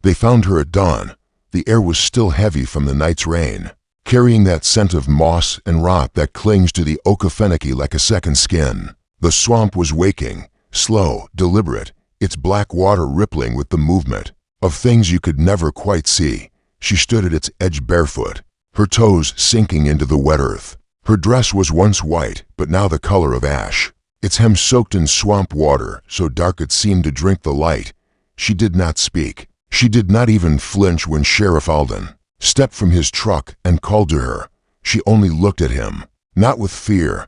They found her at dawn. The air was still heavy from the night's rain, carrying that scent of moss and rot that clings to the Okefenokee like a second skin. The swamp was waking, slow, deliberate, its black water rippling with the movement of things you could never quite see. She stood at its edge barefoot, her toes sinking into the wet earth. Her dress was once white, but now the color of ash, its hem soaked in swamp water, so dark it seemed to drink the light. She did not speak. She did not even flinch when Sheriff Alden stepped from his truck and called to her. She only looked at him, not with fear,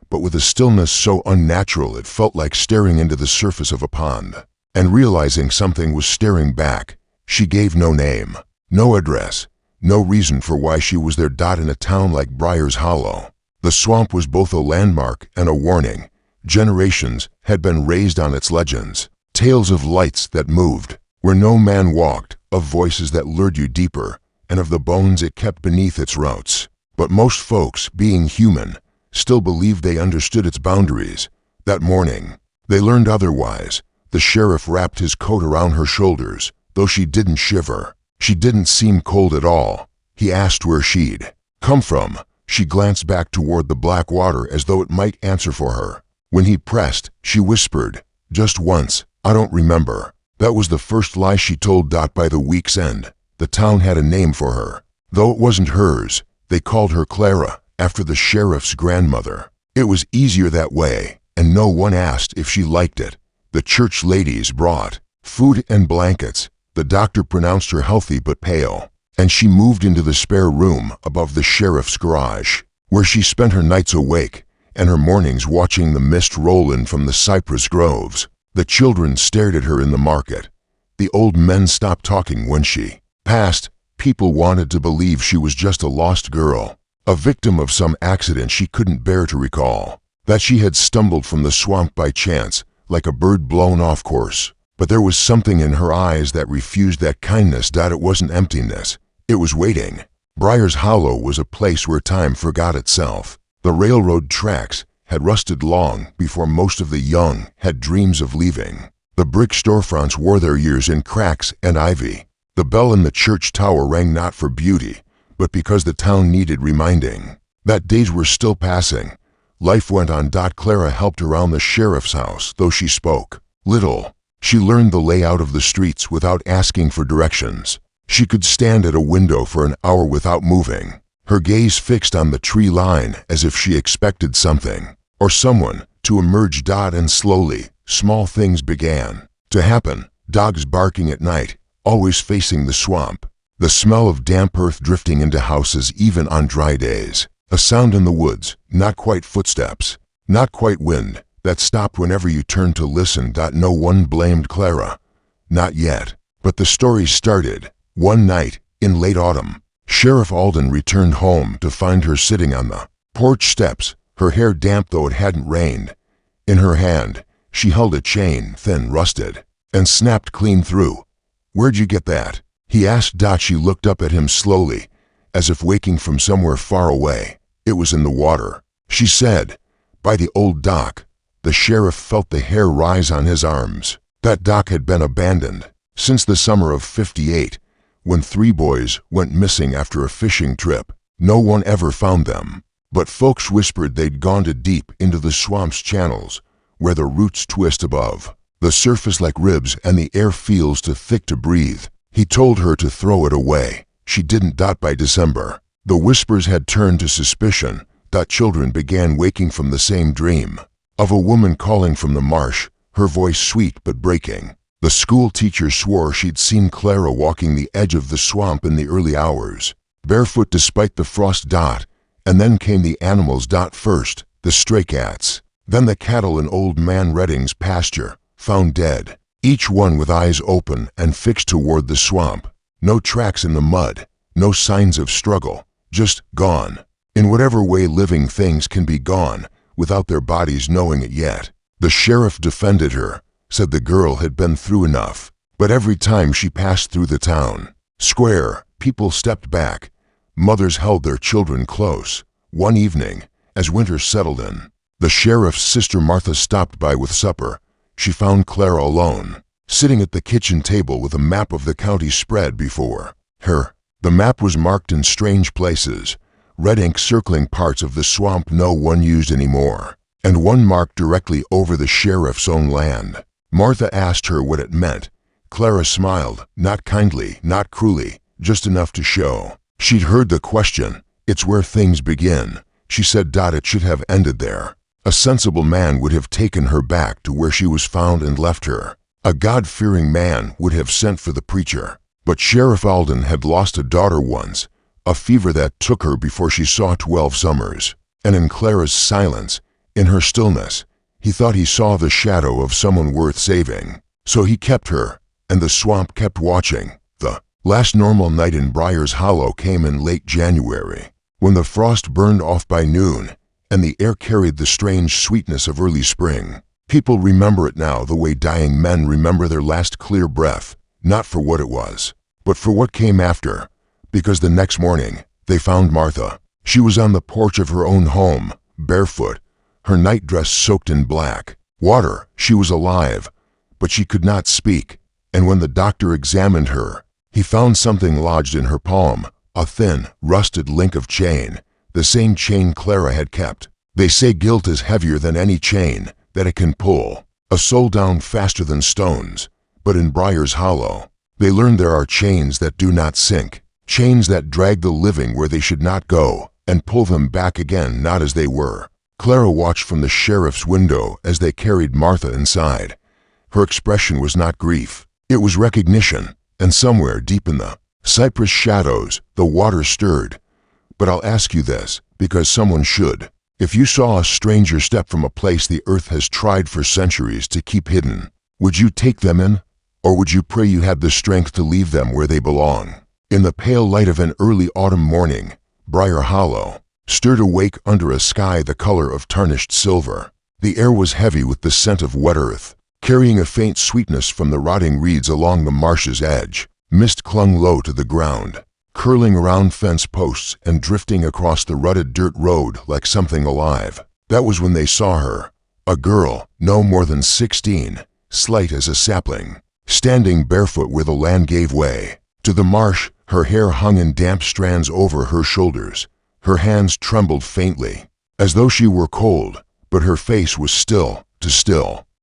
but with a stillness so unnatural it felt like staring into the surface of a pond. And realizing something was staring back, she gave no name, no address, no reason for why she was there. In a town like Briar's Hollow, the swamp was both a landmark and a warning. Generations had been raised on its legends, tales of lights that moved where no man walked, of voices that lured you deeper, and of the bones it kept beneath its roots. But most folks, being human, still believed they understood its boundaries. That morning, they learned otherwise. The sheriff wrapped his coat around her shoulders, though she didn't shiver. She didn't seem cold at all. He asked where she'd come from. She glanced back toward the black water as though it might answer for her. When he pressed, she whispered, "Just once, I don't remember." That was the first lie she told. By the week's end, the town had a name for her, though it wasn't hers. They called her Clara, after the sheriff's grandmother. It was easier that way, and no one asked if she liked it. The church ladies brought food and blankets. The doctor pronounced her healthy but pale, and she moved into the spare room above the sheriff's garage, where she spent her nights awake and her mornings watching the mist roll in from the cypress groves. The children stared at her in the market. The old men stopped talking when she passed. People wanted to believe she was just a lost girl, a victim of some accident she couldn't bear to recall, that she had stumbled from the swamp by chance, like a bird blown off course. But there was something in her eyes that refused that kindness. It wasn't emptiness, it was waiting. Briar's Hollow was a place where time forgot itself. The railroad tracks had rusted long before most of the young had dreams of leaving. The brick storefronts wore their years in cracks and ivy. The bell in the church tower rang not for beauty, but because the town needed reminding that days were still passing. Life went on. Clara helped around the sheriff's house, though she spoke little. She learned the layout of the streets without asking for directions. She could stand at a window for an hour without moving, her gaze fixed on the tree line as if she expected something or someone to emerge. And slowly, small things began to happen. Dogs barking at night, always facing the swamp. The smell of damp earth drifting into houses even on dry days. A sound in the woods, not quite footsteps, not quite wind, that stopped whenever you turned to listen. No one blamed Clara. Not yet. But the story started. One night, in late autumn, Sheriff Alden returned home to find her sitting on the porch steps, her hair damp though it hadn't rained. In her hand, she held a chain, thin, rusted, and snapped clean through. "Where'd you get that?" he asked. She looked up at him slowly, as if waking from somewhere far away. "It was in the water," she said. "By the old dock." The sheriff felt the hair rise on his arms. That dock had been abandoned since the summer of '58, when 3 boys went missing after a fishing trip. No one ever found them, but folks whispered they'd gone too deep into the swamp's channels, where the roots twist above the surface like ribs and the air feels too thick to breathe. He told her to throw it away. She didn't. By December, the whispers had turned to suspicion. Children began waking from the same dream, of a woman calling from the marsh, her voice sweet but breaking. The school teacher swore she'd seen Clara walking the edge of the swamp in the early hours, barefoot despite the frost. And then came the animals. First, the stray cats, then the cattle in Old Man Redding's pasture, found dead, each one with eyes open and fixed toward the swamp. No tracks in the mud, no signs of struggle, just gone. In whatever way living things can be gone, without their bodies knowing it yet. The sheriff defended her, said the girl had been through enough. But every time she passed through the town square, people stepped back. Mothers held their children close. One evening, as winter settled in, the sheriff's sister Martha stopped by with supper. She found Clara alone. sitting at the kitchen table with a map of the county spread before her. The map was marked in strange places, red ink circling parts of the swamp no one used anymore, and one marked directly over the sheriff's own land. Martha asked her what it meant. Clara smiled, not kindly, not cruelly, just enough to show she'd heard the question. "It's where things begin," she said. It should have ended there. A sensible man would have taken her back to where she was found and left her. A God-fearing man would have sent for the preacher. But Sheriff Alden had lost a daughter once, a fever that took her before she saw 12 summers. And in Clara's silence, in her stillness, he thought he saw the shadow of someone worth saving. So he kept her, and the swamp kept watching. The last normal night in Briar's Hollow came in late January, when the frost burned off by noon, and the air carried the strange sweetness of early spring. People remember it now the way dying men remember their last clear breath, not for what it was, but for what came after, because the next morning, they found Martha. She was on the porch of her own home, barefoot, her nightdress soaked in black water. She was alive, but she could not speak, and when the doctor examined her, he found something lodged in her palm, a thin, rusted link of chain, the same chain Clara had kept. They say guilt is heavier than any chain, that it can pull a soul down faster than stones. But in Briar's Hollow, they learned there are chains that do not sink, chains that drag the living where they should not go, and pull them back again not as they were. Clara watched from the sheriff's window as they carried Martha inside. Her expression was not grief, it was recognition, and somewhere deep in the cypress shadows, the water stirred. But I'll ask you this, because someone should. If you saw a stranger step from a place the earth has tried for centuries to keep hidden, would you take them in? Or would you pray you had the strength to leave them where they belong? In the pale light of an early autumn morning, Briar Hollow stirred awake under a sky the color of tarnished silver. The air was heavy with the scent of wet earth, carrying a faint sweetness from the rotting reeds along the marsh's edge. Mist clung low to the ground, curling around fence posts and drifting across the rutted dirt road like something alive. That was when they saw her, a girl, no more than 16, slight as a sapling, standing barefoot where the land gave way to the marsh. Her hair hung in damp strands over her shoulders. Her hands trembled faintly, as though she were cold, but her face was still.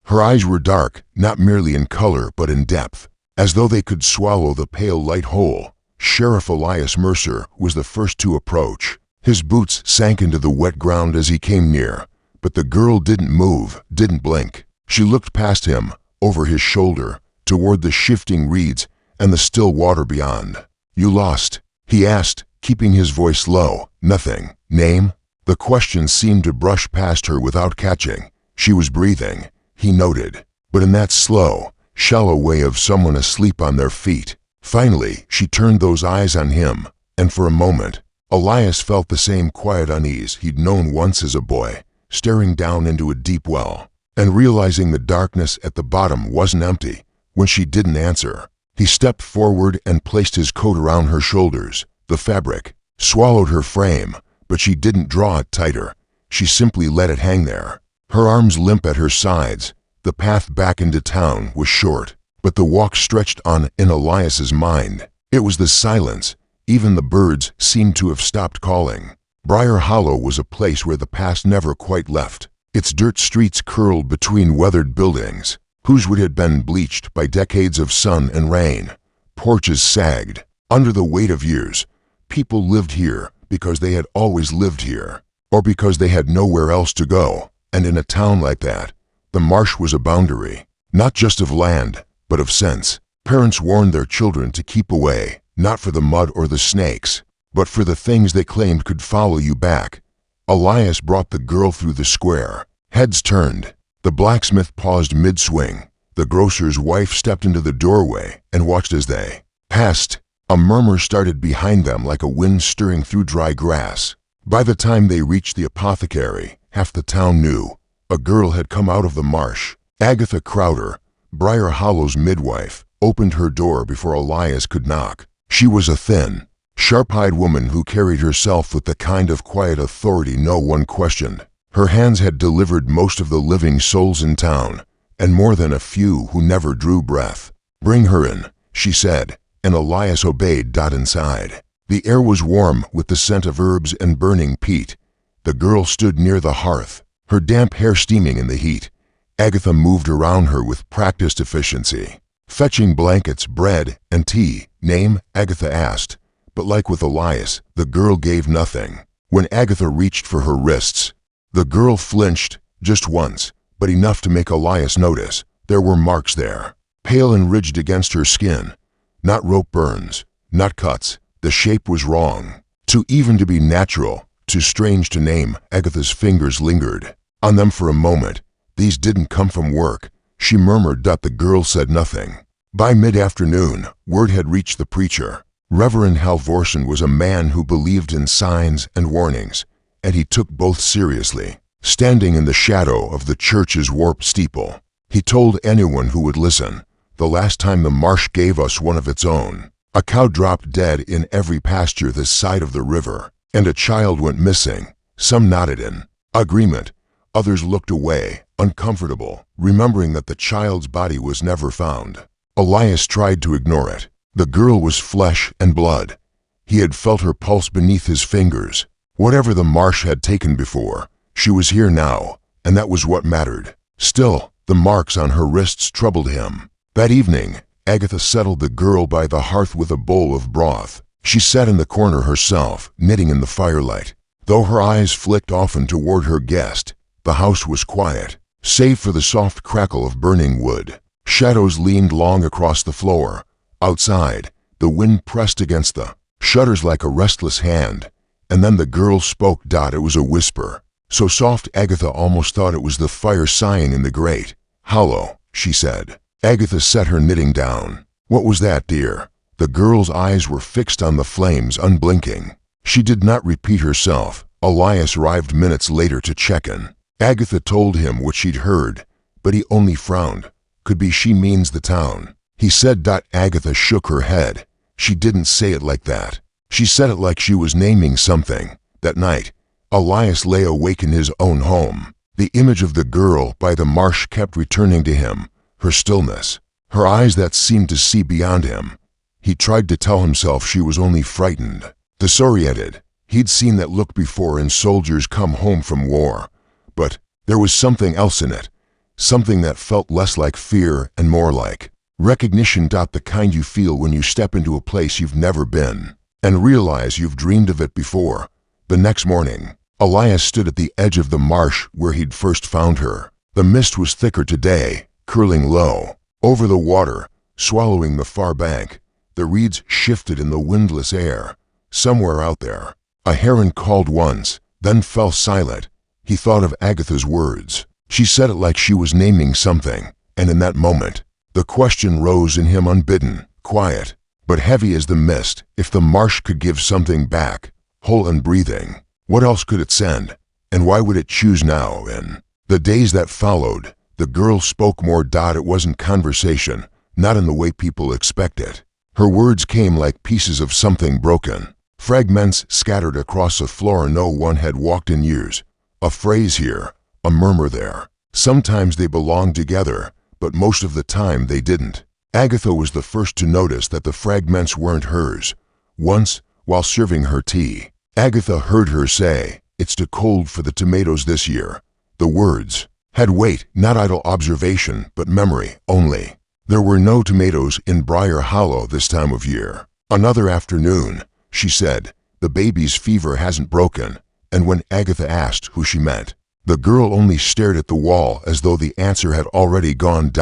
Her eyes were dark, not merely in color but in depth, as though they could swallow the pale light whole. Sheriff Elias Mercer was the first to approach. His boots sank into the wet ground as he came near, but the girl didn't move, didn't blink. She looked past him, over his shoulder, toward the shifting reeds and the still water beyond. "You lost?" he asked, keeping his voice low. "Nothing. Name?" The question seemed to brush past her without catching. She was breathing, he noted, but in that slow, shallow way of someone asleep on their feet. Finally, she turned those eyes on him, and for a moment, Elias felt the same quiet unease he'd known once as a boy, staring down into a deep well, and realizing the darkness at the bottom wasn't empty. When she didn't answer, he stepped forward and placed his coat around her shoulders. The fabric swallowed her frame, but she didn't draw it tighter. She simply let it hang there, her arms limp at her sides. The path back into town was short, but the walk stretched on in Elias's mind. It was the silence. Even the birds seemed to have stopped calling. Briar Hollow was a place where the past never quite left. Its dirt streets curled between weathered buildings, whose wood had been bleached by decades of sun and rain. Porches sagged under the weight of years. People lived here because they had always lived here, or because they had nowhere else to go. And in a town like that, the marsh was a boundary, not just of land, but of sense. Parents warned their children to keep away, not for the mud or the snakes, but for the things they claimed could follow you back. Elias brought the girl through the square. Heads turned. The blacksmith paused mid-swing. The grocer's wife stepped into the doorway and watched as they passed. A murmur started behind them like a wind stirring through dry grass. By the time they reached the apothecary, half the town knew. A girl had come out of the marsh. Agatha Crowder, Briar Hollow's midwife, opened her door before Elias could knock. She was a thin, sharp-eyed woman who carried herself with the kind of quiet authority no one questioned. Her hands had delivered most of the living souls in town. and more than a few who never drew breath. "Bring her in," she said, and Elias obeyed. Inside, the air was warm with the scent of herbs and burning peat. The girl stood near the hearth, her damp hair steaming in the heat. Agatha moved around her with practiced efficiency, fetching blankets, bread, and tea. "Name?" Agatha asked, but like with Elias, the girl gave nothing. When Agatha reached for her wrists, the girl flinched, just once, but enough to make Elias notice. There were marks there, pale and ridged against her skin. Not rope burns, not cuts. The shape was wrong. Too even to be natural, too strange to name. Agatha's fingers lingered on them for a moment. "These didn't come from work," she murmured. The girl said nothing. By mid-afternoon, word had reached the preacher. Reverend Halvorsen was a man who believed in signs and warnings, and he took both seriously. Standing in the shadow of the church's warped steeple, he told anyone who would listen, "The last time the marsh gave us one of its own, a cow dropped dead in every pasture this side of the river, and a child went missing." Some nodded in agreement. Others looked away, uncomfortable, remembering that the child's body was never found. Elias tried to ignore it. The girl was flesh and blood. He had felt her pulse beneath his fingers. Whatever the marsh had taken before, she was here now, and that was what mattered. Still, the marks on her wrists troubled him. That evening, Agatha settled the girl by the hearth with a bowl of broth. She sat in the corner herself, knitting in the firelight. Though her eyes flicked often toward her guest, the house was quiet, save for the soft crackle of burning wood. Shadows leaned long across the floor. Outside, the wind pressed against the shutters like a restless hand, and then the girl spoke. It was a whisper, so soft Agatha almost thought it was the fire sighing in the grate. "Hollow," she said. Agatha set her knitting down. "What was that, dear?" The girl's eyes were fixed on the flames, unblinking. She did not repeat herself. Elias arrived minutes later to check in. Agatha told him what she'd heard, but he only frowned. "Could be she means the town," he said. Agatha shook her head. "She didn't say it like that. She said it like she was naming something." That night, Elias lay awake in his own home. The image of the girl by the marsh kept returning to him, her stillness, her eyes that seemed to see beyond him. He tried to tell himself she was only frightened, disoriented. He'd seen that look before in soldiers come home from war, but there was something else in it, something that felt less like fear and more like recognition. The kind you feel when you step into a place you've never been and realize you've dreamed of it before. The next morning, Elias stood at the edge of the marsh where he'd first found her. The mist was thicker today, curling low over the water, swallowing the far bank. The reeds shifted in the windless air. Somewhere out there, a heron called once, then fell silent. He thought of Agatha's words. She said it like she was naming something, and in that moment, the question rose in him unbidden, quiet, but heavy as the mist. If the marsh could give something back, whole and breathing, what else could it send? And why would it choose now? In the days that followed, the girl spoke more. It wasn't conversation, not in the way people expect it. Her words came like pieces of something broken, fragments scattered across a floor no one had walked in years. A phrase here, a murmur there. Sometimes they belonged together, but most of the time they didn't. Agatha was the first to notice that the fragments weren't hers. Once, while serving her tea, Agatha heard her say, "It's too cold for the tomatoes this year." The words had weight, not idle observation, but memory only. There were no tomatoes in Briar Hollow this time of year. Another afternoon, she said, "The baby's fever hasn't broken." And when Agatha asked who she meant, the girl only stared at the wall as though the answer had already gone.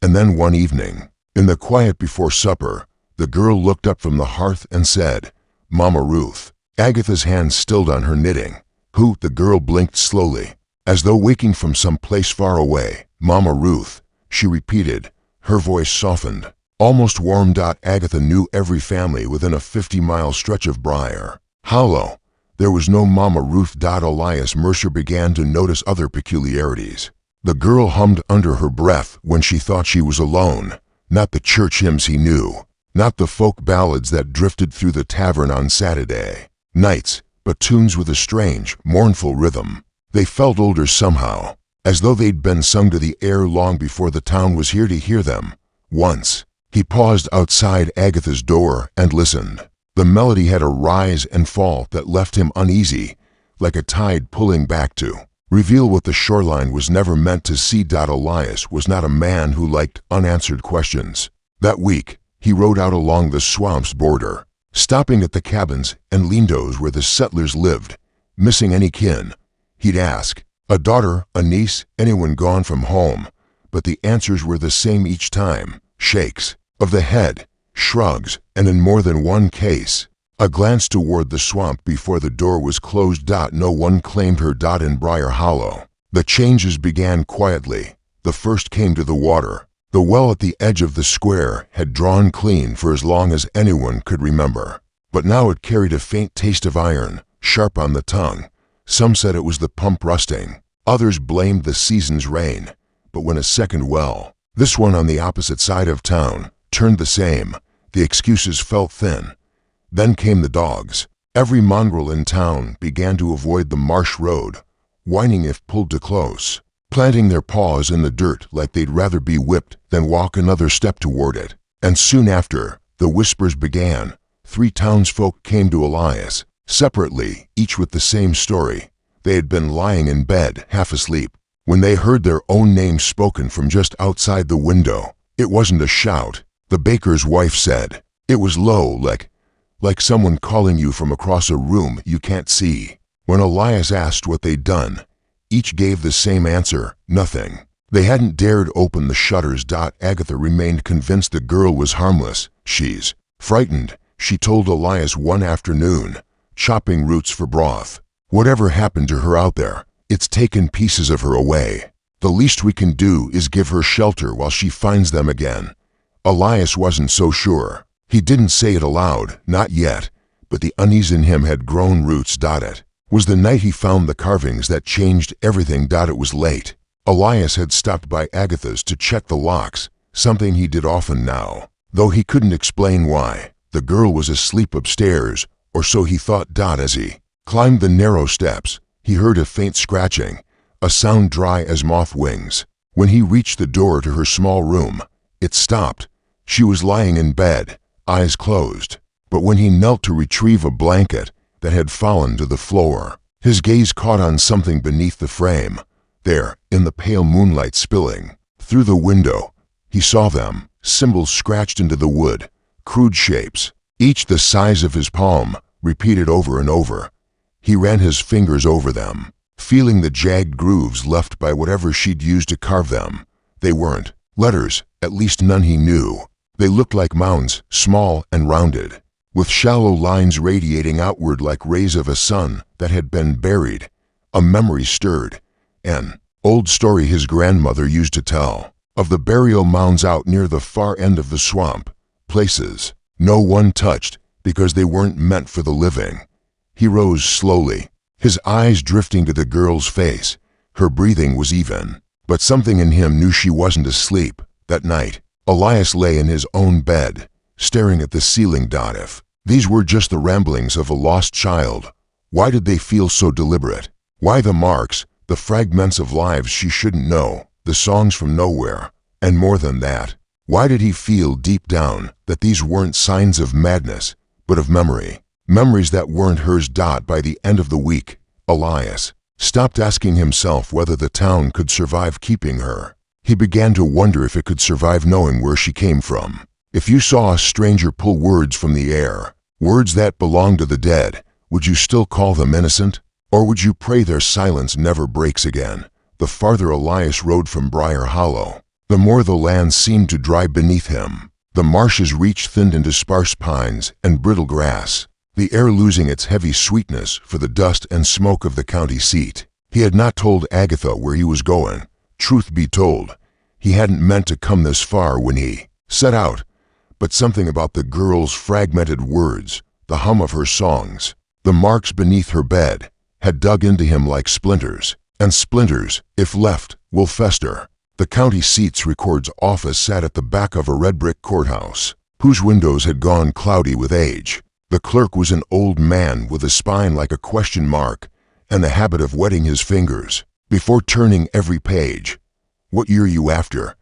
And then one evening, in the quiet before supper, the girl looked up from the hearth and said, "Mama Ruth." Agatha's hand stilled on her knitting. "Who?" The girl blinked slowly, as though waking from some place far away. "Mama Ruth," she repeated. Her voice softened, almost warm. Agatha knew every family within a 50-mile stretch of Briar Hollow. There was no Mama Ruth. Elias Mercer began to notice other peculiarities. The girl hummed under her breath when she thought she was alone. Not the church hymns he knew, not the folk ballads that drifted through the tavern on Saturday nights, but tunes with a strange, mournful rhythm. They felt older somehow, as though they'd been sung to the air long before the town was here to hear them. Once, he paused outside Agatha's door and listened. The melody had a rise and fall that left him uneasy, like a tide pulling back to reveal what the shoreline was never meant to see. Elias was not a man who liked unanswered questions. That week, he rode out along the swamp's border, stopping at the cabins and lindos where the settlers lived. Missing any kin, he'd ask, a daughter, a niece, anyone gone from home, but the answers were the same each time: shakes of the head, shrugs, and in more than one case, a glance toward the swamp before the door was closed. No one claimed her. In Briar Hollow, the changes began quietly. The first came to the water. The well at the edge of the square had drawn clean for as long as anyone could remember, but now it carried a faint taste of iron, sharp on the tongue. Some said it was the pump rusting. Others blamed the season's rain. But when a second well, this one on the opposite side of town, turned the same, the excuses felt thin. Then came the dogs. Every mongrel in town began to avoid the marsh road, whining if pulled too close, planting their paws in the dirt like they'd rather be whipped than walk another step toward it. And soon after, the whispers began. 3 townsfolk came to Elias, separately, each with the same story. They had been lying in bed, half asleep, when they heard their own names spoken from just outside the window. It wasn't a shout, the baker's wife said. It was low, like someone calling you from across a room you can't see. When Elias asked what they'd done, each gave the same answer: nothing. They hadn't dared open the shutters. Agatha remained convinced the girl was harmless. She's frightened, she told Elias one afternoon, chopping roots for broth. Whatever happened to her out there, it's taken pieces of her away. The least we can do is give her shelter while she finds them again. Elias wasn't so sure. He didn't say it aloud, not yet, but the unease in him had grown roots. It was the night he found the carvings that changed everything. It was late. Elias had stopped by Agatha's to check the locks, something he did often now, though he couldn't explain why. The girl was asleep upstairs, or so he thought. As he climbed the narrow steps, he heard a faint scratching, a sound dry as moth wings. When he reached the door to her small room, it stopped. She was lying in bed, eyes closed. But when he knelt to retrieve a blanket that had fallen to the floor, his gaze caught on something beneath the frame. There, in the pale moonlight spilling through the window, he saw them, symbols scratched into the wood, crude shapes, each the size of his palm, repeated over and over. He ran his fingers over them, feeling the jagged grooves left by whatever she'd used to carve them. They weren't letters, at least none he knew. They looked like mounds, small and rounded, with shallow lines radiating outward like rays of a sun that had been buried. A memory stirred. An old story his grandmother used to tell, of the burial mounds out near the far end of the swamp, places no one touched because they weren't meant for the living. He rose slowly, his eyes drifting to the girl's face. Her breathing was even, but something in him knew she wasn't asleep. That night, Elias lay in his own bed, staring at the ceiling. If these were just the ramblings of a lost child, why did they feel so deliberate? Why the marks, the fragments of lives she shouldn't know, the songs from nowhere? And more than that, why did he feel deep down that these weren't signs of madness, but of memory? Memories that weren't hers. By the end of the week, Elias stopped asking himself whether the town could survive keeping her. He began to wonder if it could survive knowing where she came from. If you saw a stranger pull words from the air, words that belonged to the dead, would you still call them innocent? Or would you pray their silence never breaks again? The farther Elias rode from Briar Hollow, the more the land seemed to dry beneath him. The marsh's reach thinned into sparse pines and brittle grass, the air losing its heavy sweetness for the dust and smoke of the county seat. He had not told Agatha where he was going. Truth be told, he hadn't meant to come this far when he set out, but something about the girl's fragmented words, the hum of her songs, the marks beneath her bed, had dug into him like splinters, and splinters, if left, will fester. The county seat's records office sat at the back of a red brick courthouse, whose windows had gone cloudy with age. The clerk was an old man with a spine like a question mark, and the habit of wetting his fingers. before turning every page. "What year you after?"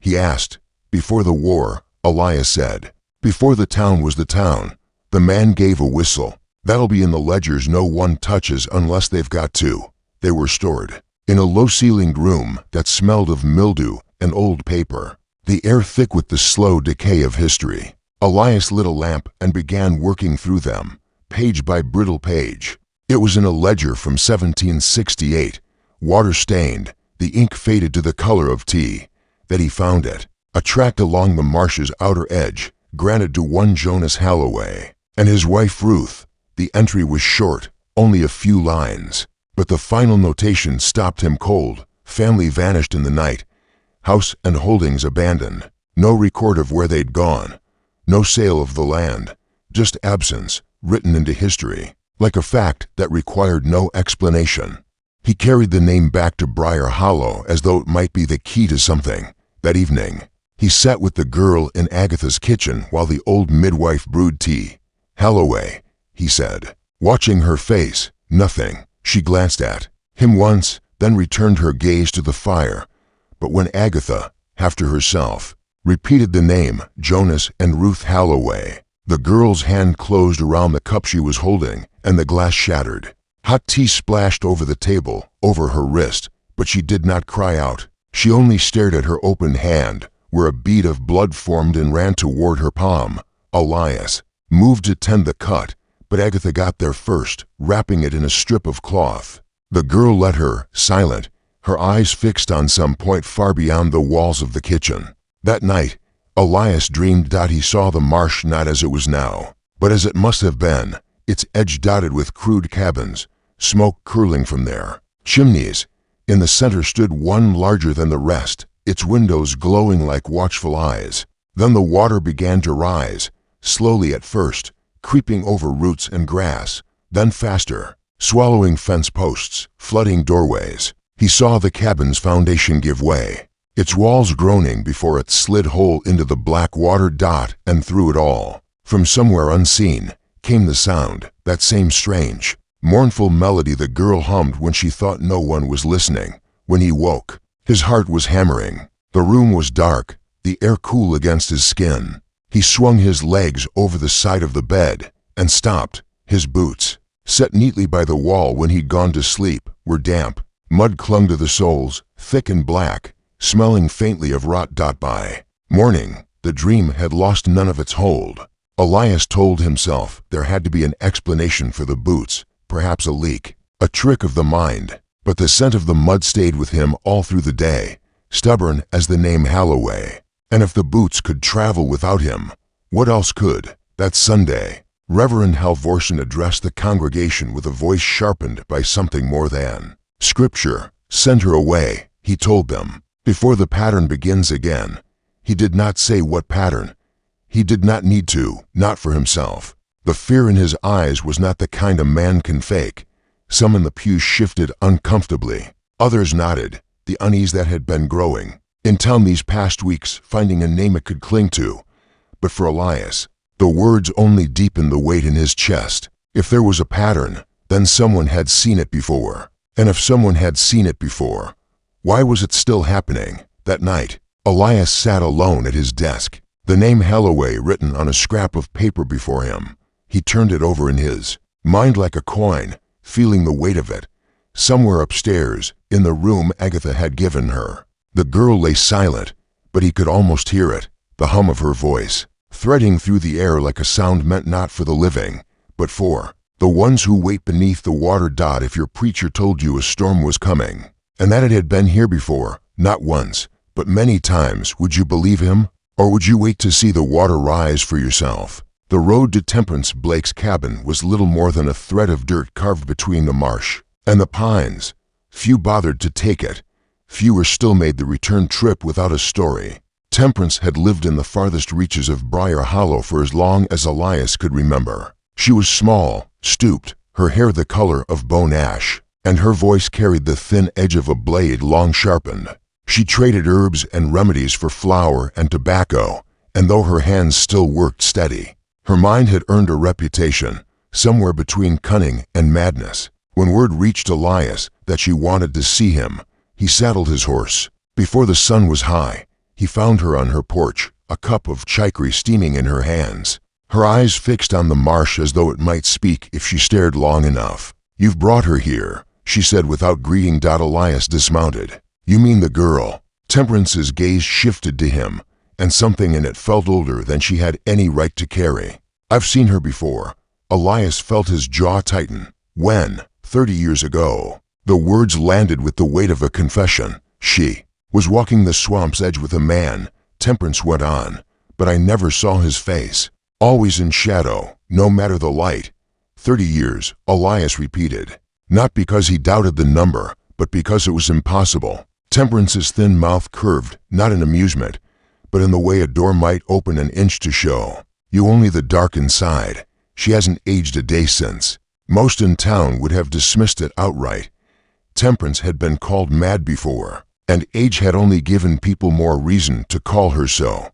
he asked. "Before the war," Elias said. "Before the town was the town." The man gave a whistle. "That'll be in the ledgers no one touches unless they've got to." They were stored in a low-ceilinged room that smelled of mildew and old paper, the air thick with the slow decay of history. Elias lit a lamp and began working through them, page by brittle page. It was in a ledger from 1768, water-stained, the ink faded to the color of tea, that he found it. A tract along the marsh's outer edge, granted to one Jonas Halloway and his wife Ruth. The entry was short, only a few lines, but the final notation stopped him cold. Family vanished in the night. House and holdings abandoned. No record of where they'd gone. No sale of the land. Just absence, written into history, like a fact that required no explanation. He carried the name back to Briar Hollow as though it might be the key to something. That evening, he sat with the girl in Agatha's kitchen while the old midwife brewed tea. "Halloway," he said, watching her face. Nothing. She glanced at him once, then returned her gaze to the fire. But when Agatha, half to herself, repeated the name, Jonas and Ruth Halloway, the girl's hand closed around the cup she was holding, and the glass shattered. Hot tea splashed over the table, over her wrist, but she did not cry out. She only stared at her open hand, where a bead of blood formed and ran toward her palm. Elias moved to tend the cut, but Agatha got there first, wrapping it in a strip of cloth. The girl let her, silent, her eyes fixed on some point far beyond the walls of the kitchen. That night, Elias dreamed that he saw the marsh not as it was now, but as it must have been, its edge dotted with crude cabins, smoke curling from there. Chimneys. In the center stood one larger than the rest, its windows glowing like watchful eyes. Then the water began to rise, slowly at first, creeping over roots and grass, then faster, swallowing fence posts, flooding doorways. He saw the cabin's foundation give way, its walls groaning before it slid whole into the black water dot, and through it all, from somewhere unseen, came the sound, that same strange, mournful melody the girl hummed when she thought no one was listening. When he woke, his heart was hammering. The room was dark, the air cool against his skin. He swung his legs over the side of the bed and stopped. His boots, set neatly by the wall when he'd gone to sleep, were damp. Mud clung to the soles, thick and black, smelling faintly of rot. By morning, the dream had lost none of its hold. Elias told himself there had to be an explanation for the boots, perhaps a leak, a trick of the mind. But the scent of the mud stayed with him all through the day, stubborn as the name Halloway. And if the boots could travel without him, what else could? That Sunday, Reverend Halvorsen addressed the congregation with a voice sharpened by something more than Scripture. "Send her away," he told them, "before the pattern begins again." He did not say what pattern. He did not need to, not for himself. The fear in his eyes was not the kind a man can fake. Some in the pew shifted uncomfortably. Others nodded, the unease that had been growing in town these past weeks, finding a name it could cling to. But for Elias, the words only deepened the weight in his chest. If there was a pattern, then someone had seen it before. And if someone had seen it before, why was it still happening? That night, Elias sat alone at his desk, the name Halloway written on a scrap of paper before him. He turned it over in his mind like a coin, feeling the weight of it. Somewhere upstairs, in the room Agatha had given her, the girl lay silent, but he could almost hear it, the hum of her voice, threading through the air like a sound meant not for the living, but for the ones who wait beneath the water. If your preacher told you a storm was coming, and that it had been here before, not once, but many times, would you believe him? Or would you wait to see the water rise for yourself? The road to Temperance Blake's cabin was little more than a thread of dirt carved between the marsh and the pines. Few bothered to take it. Fewer still made the return trip without a story. Temperance had lived in the farthest reaches of Briar Hollow for as long as Elias could remember. She was small, stooped, her hair the color of bone ash, and her voice carried the thin edge of a blade long sharpened. She traded herbs and remedies for flour and tobacco, and though her hands still worked steady, her mind had earned a reputation, somewhere between cunning and madness. When word reached Elias that she wanted to see him, he saddled his horse. Before the sun was high, he found her on her porch, a cup of chicory steaming in her hands. Her eyes fixed on the marsh as though it might speak if she stared long enough. "You've brought her here," she said without greeting. Elias dismounted. "You mean the girl?" Temperance's gaze shifted to him, and something in it felt older than she had any right to carry. "I've seen her before." Elias felt his jaw tighten. "When?" 30 years ago. The words landed with the weight of a confession. "She was walking the swamp's edge with a man," Temperance went on, "but I never saw his face. Always in shadow, no matter the light." 30 years, Elias repeated. Not because he doubted the number, but because it was impossible. Temperance's thin mouth curved, not in amusement, but in the way a door might open an inch to show. "You only the dark inside. She hasn't aged a day since." Most in town would have dismissed it outright. Temperance had been called mad before, and age had only given people more reason to call her so.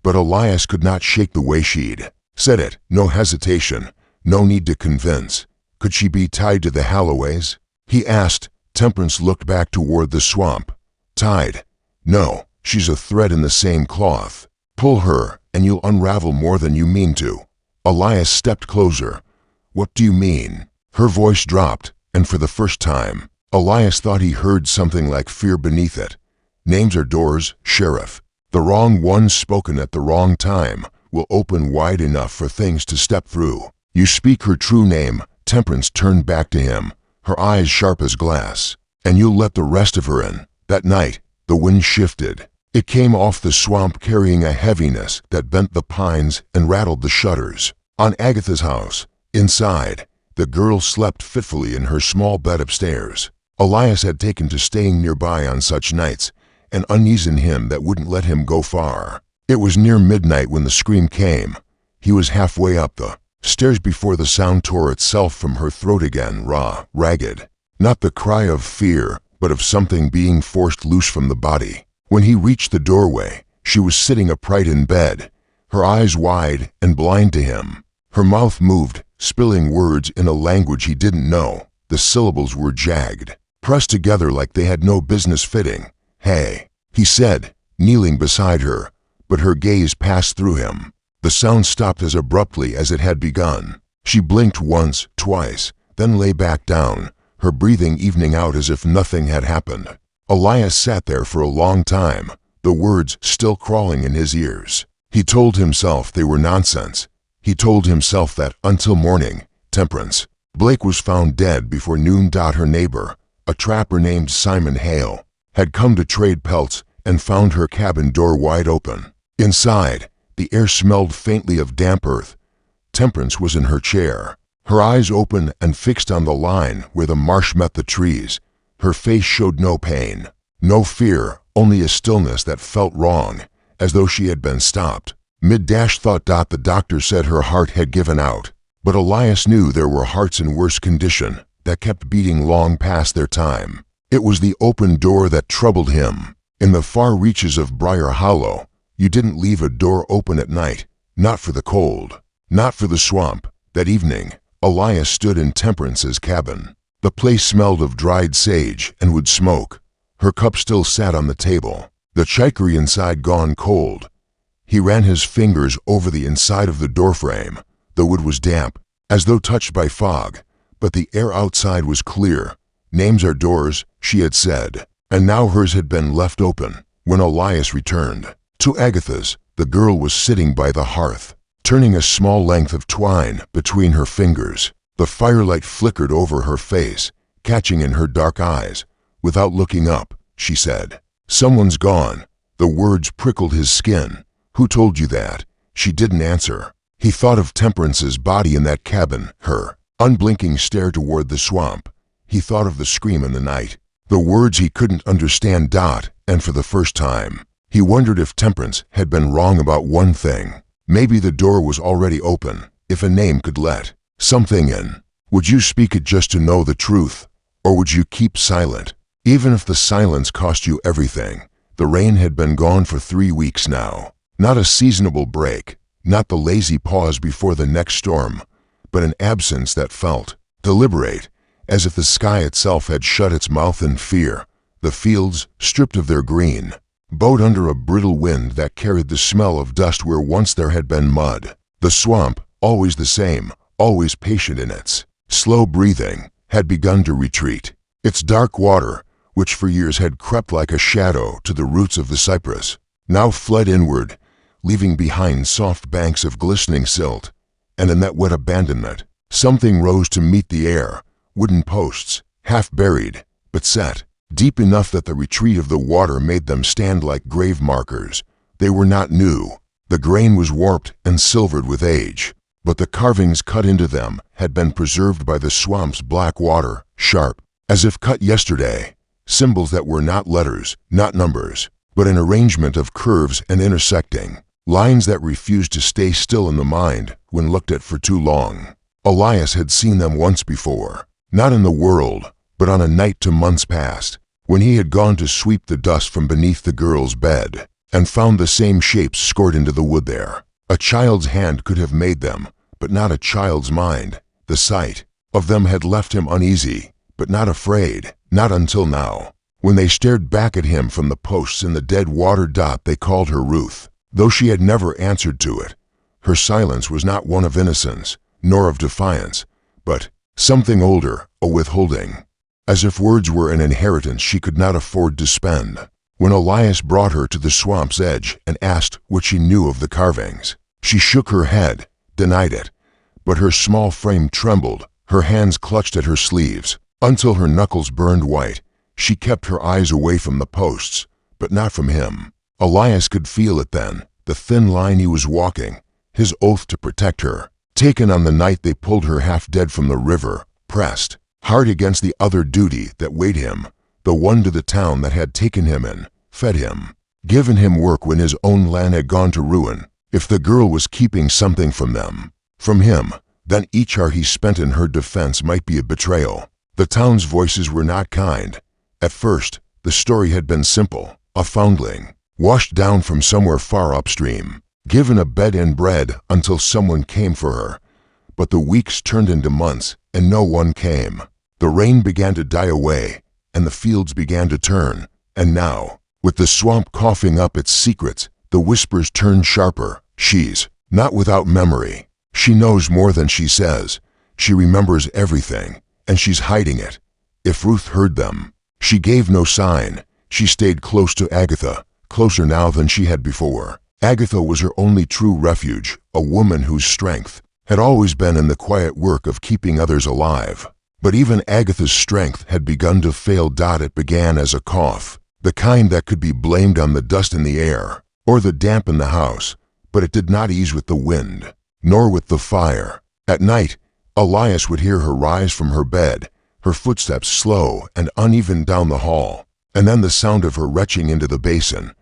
But Elias could not shake the way she'd said it, no hesitation, no need to convince. Could she be tied to the Halloways? He asked. Temperance looked back toward the swamp. "Tied? No, she's a thread in the same cloth. Pull her, and you'll unravel more than you mean to." Elias stepped closer. "What do you mean?" Her voice dropped, and for the first time, Elias thought he heard something like fear beneath it. "Names are doors, Sheriff. The wrong ones spoken at the wrong time will open wide enough for things to step through. You speak her true name." Temperance turned back to him, her eyes sharp as glass. "And you'll let the rest of her in." That night, the wind shifted. It came off the swamp carrying a heaviness that bent the pines and rattled the shutters. On Agatha's house, inside, the girl slept fitfully in her small bed upstairs. Elias had taken to staying nearby on such nights, an unease in him that wouldn't let him go far. It was near midnight when the scream came. He was halfway up the stairs before the sound tore itself from her throat again, raw, ragged. Not the cry of fear, but of something being forced loose from the body. When he reached the doorway, she was sitting upright in bed, her eyes wide and blind to him. Her mouth moved, spilling words in a language he didn't know. The syllables were jagged, pressed together like they had no business fitting. "Hey," he said, kneeling beside her, but her gaze passed through him. The sound stopped as abruptly as it had begun. She blinked once, twice, then lay back down, her breathing evening out as if nothing had happened. Elias sat there for a long time, the words still crawling in his ears. He told himself they were nonsense. He told himself that until morning, Temperance. Blake was found dead before noon. Her neighbor, a trapper named Simon Hale, had come to trade pelts and found her cabin door wide open. Inside, the air smelled faintly of damp earth. Temperance was in her chair, her eyes open and fixed on the line where the marsh met the trees. Her face showed no pain, no fear, only a stillness that felt wrong, as though she had been stopped. Mid-thought. The doctor said her heart had given out, but Elias knew there were hearts in worse condition that kept beating long past their time. It was the open door that troubled him. In the far reaches of Briar Hollow, you didn't leave a door open at night, not for the cold, not for the swamp. That evening, Elias stood in Temperance's cabin. The place smelled of dried sage and wood smoke. Her cup still sat on the table, the chicory inside gone cold. He ran his fingers over the inside of the doorframe. The wood was damp, as though touched by fog, but the air outside was clear. "Names are doors," she had said, and now hers had been left open. When Elias returned to Agatha's, the girl was sitting by the hearth, turning a small length of twine between her fingers. The firelight flickered over her face, catching in her dark eyes. Without looking up, she said, "Someone's gone." The words prickled his skin. "Who told you that?" She didn't answer. He thought of Temperance's body in that cabin, her unblinking stare toward the swamp. He thought of the scream in the night, the words he couldn't understand. And for the first time, he wondered if Temperance had been wrong about one thing. Maybe the door was already open, if a name could let something in. Would you speak it just to know the truth, or would you keep silent? Even if the silence cost you everything. The rain had been gone for 3 weeks now. Not a seasonable break, not the lazy pause before the next storm, but an absence that felt deliberate, as if the sky itself had shut its mouth in fear. The fields, stripped of their green, bowed under a brittle wind that carried the smell of dust where once there had been mud. The swamp, always the same, always patient in its slow breathing, had begun to retreat. Its dark water, which for years had crept like a shadow to the roots of the cypress, now fled inward, leaving behind soft banks of glistening silt. And in that wet abandonment, something rose to meet the air, wooden posts, half buried, but set deep enough that the retreat of the water made them stand like grave markers. They were not new. The grain was warped and silvered with age, but the carvings cut into them had been preserved by the swamp's black water, sharp, as if cut yesterday. Symbols that were not letters, not numbers, but an arrangement of curves and intersecting lines that refused to stay still in the mind when looked at for too long. Elias had seen them once before, not in the world, but on a night to months past, when he had gone to sweep the dust from beneath the girl's bed, and found the same shapes scored into the wood there. A child's hand could have made them, but not a child's mind. The sight of them had left him uneasy, but not afraid, not until now, when they stared back at him from the posts in the dead water. They called her Ruth, though she had never answered to it. Her silence was not one of innocence, nor of defiance, but something older, a withholding, as if words were an inheritance she could not afford to spend. When Elias brought her to the swamp's edge and asked what she knew of the carvings, she shook her head, denied it, but her small frame trembled, her hands clutched at her sleeves, until her knuckles burned white. She kept her eyes away from the posts, but not from him. Elias could feel it then, the thin line he was walking, his oath to protect her, taken on the night they pulled her half dead from the river, pressed hard against the other duty that weighed him, the one to the town that had taken him and fed him, given him work when his own land had gone to ruin. If the girl was keeping something from them, from him, then each hour he spent in her defense might be a betrayal. The town's voices were not kind. At first, the story had been simple, a foundling, washed down from somewhere far upstream, given a bed and bread until someone came for her. But the weeks turned into months, and no one came. The rain began to die away, and the fields began to turn, and now, with the swamp coughing up its secrets, the whispers turned sharper. She's not without memory. She knows more than she says. She remembers everything, and she's hiding it. If Ruth heard them, she gave no sign. She stayed close to Agatha, closer now than she had before. Agatha was her only true refuge, a woman whose strength had always been in the quiet work of keeping others alive. But even Agatha's strength had begun to fail. It began as a cough, the kind that could be blamed on the dust in the air, or the damp in the house, but it did not ease with the wind, nor with the fire. At night, Elias would hear her rise from her bed, her footsteps slow and uneven down the hall, and then the sound of her retching into the basin.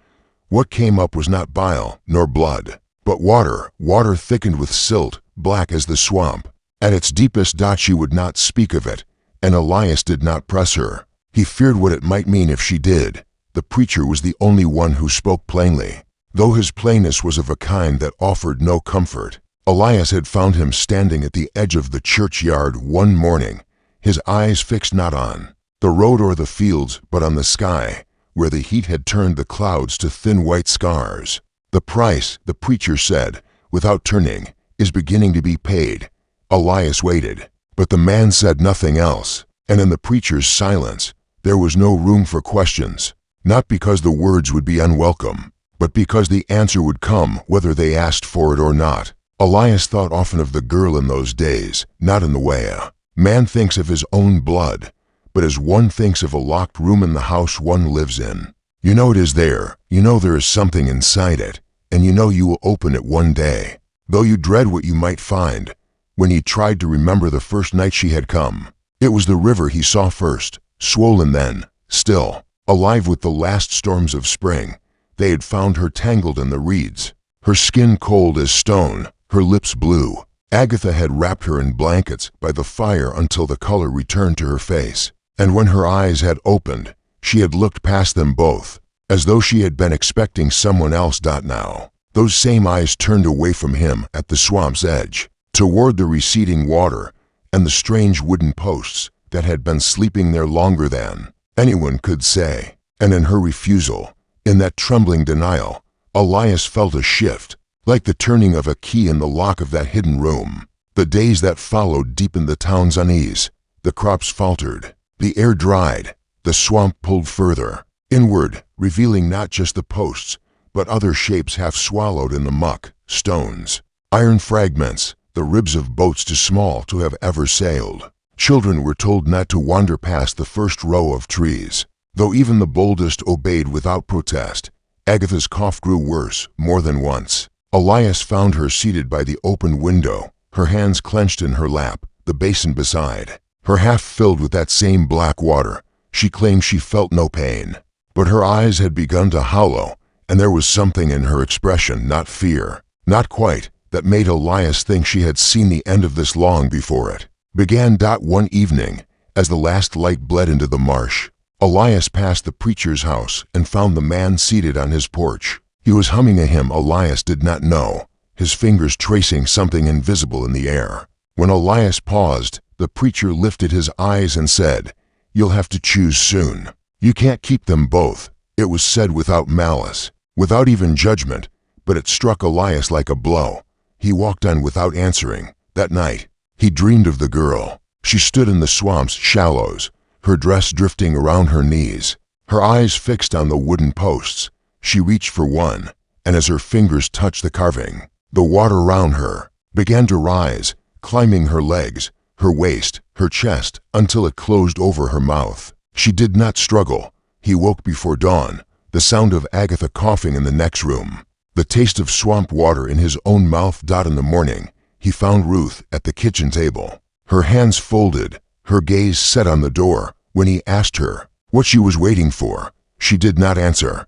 What came up was not bile nor blood, but water, water thickened with silt, black as the swamp. At its deepest, she would not speak of it, and Elias did not press her. He feared what it might mean if she did. The preacher was the only one who spoke plainly, though his plainness was of a kind that offered no comfort. Elias had found him standing at the edge of the churchyard one morning, his eyes fixed not on the road or the fields, but on the sky, where the heat had turned the clouds to thin white scars. The price, the preacher said, without turning, is beginning to be paid. Elias waited, but the man said nothing else, and in the preacher's silence, there was no room for questions, not because the words would be unwelcome, but because the answer would come whether they asked for it or not. Elias thought often of the girl in those days, not in the way a man thinks of his own blood, but as one thinks of a locked room in the house one lives in. You know it is there, you know there is something inside it, and you know you will open it one day, though you dread what you might find. When he tried to remember the first night she had come, it was the river he saw first, swollen then, still, alive with the last storms of spring. They had found her tangled in the reeds, her skin cold as stone, her lips blue. Agatha had wrapped her in blankets by the fire until the color returned to her face, and when her eyes had opened, she had looked past them both, as though she had been expecting someone else. Now, those same eyes turned away from him at the swamp's edge, toward the receding water and the strange wooden posts that had been sleeping there longer than anyone could say. And in her refusal, in that trembling denial, Elias felt a shift, like the turning of a key in the lock of that hidden room. The days that followed deepened the town's unease. The crops faltered, the air dried, the swamp pulled further inward, revealing not just the posts, but other shapes half swallowed in the muck, stones, iron fragments, the ribs of boats too small to have ever sailed. Children were told not to wander past the first row of trees. Though even the boldest obeyed without protest, Agatha's cough grew worse more than once. Elias found her seated by the open window, her hands clenched in her lap, the basin beside her half filled with that same black water. She claimed she felt no pain, but her eyes had begun to hollow, and there was something in her expression, not fear, not quite, that made Elias think she had seen the end of this long before it began. One evening, as the last light bled into the marsh, Elias passed the preacher's house and found the man seated on his porch. He was humming a hymn Elias did not know, his fingers tracing something invisible in the air. When Elias paused, the preacher lifted his eyes and said, "You'll have to choose soon. You can't keep them both." It was said without malice, without even judgment, but it struck Elias like a blow. He walked on without answering. That night, he dreamed of the girl. She stood in the swamp's shallows, her dress drifting around her knees, her eyes fixed on the wooden posts. She reached for one, and as her fingers touched the carving, the water round her began to rise, climbing her legs, her waist, her chest, until it closed over her mouth. She did not struggle. He woke before dawn, the sound of Agatha coughing in the next room, the taste of swamp water in his own mouth. In the morning, he found Ruth at the kitchen table, her hands folded, her gaze set on the door. When he asked her what she was waiting for, she did not answer.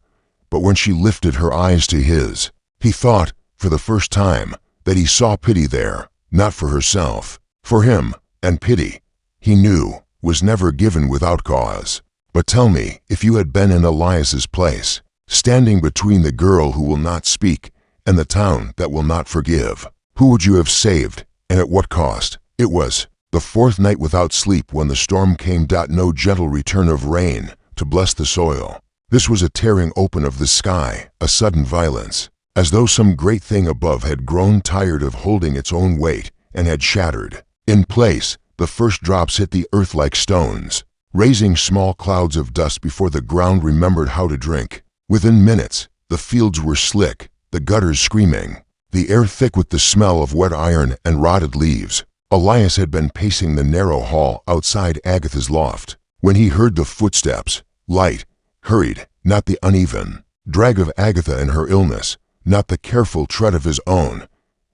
But when she lifted her eyes to his, he thought, for the first time, that he saw pity there, not for herself, for him, and pity, he knew, was never given without cause. But tell me, if you had been in Elias's place, standing between the girl who will not speak and the town that will not forgive, who would you have saved, and at what cost? It was the fourth night without sleep when the storm came. No gentle return of rain to bless the soil. This was a tearing open of the sky, a sudden violence, as though some great thing above had grown tired of holding its own weight and had shattered. In place, the first drops hit the earth like stones, raising small clouds of dust before the ground remembered how to drink. Within minutes, the fields were slick, the gutters screaming, the air thick with the smell of wet iron and rotted leaves. Elias had been pacing the narrow hall outside Agatha's loft when he heard the footsteps, light, hurried, not the uneven drag of Agatha in her illness, not the careful tread of his own.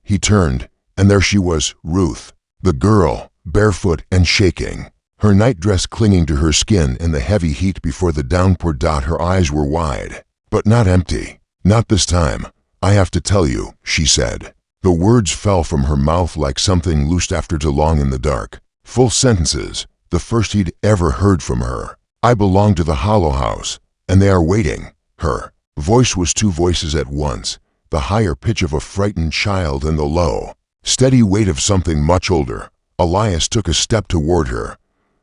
He turned, and there she was, Ruth, the girl, barefoot and shaking, her nightdress clinging to her skin in the heavy heat before the downpour. Her eyes were wide, but not empty. "Not this time, I have to tell you," she said. The words fell from her mouth like something loosed after too long in the dark. Full sentences, the first he'd ever heard from her. "I belong to the Hollow House, and they are waiting." Her voice was two voices at once, the higher pitch of a frightened child and the low, steady weight of something much older. Elias took a step toward her.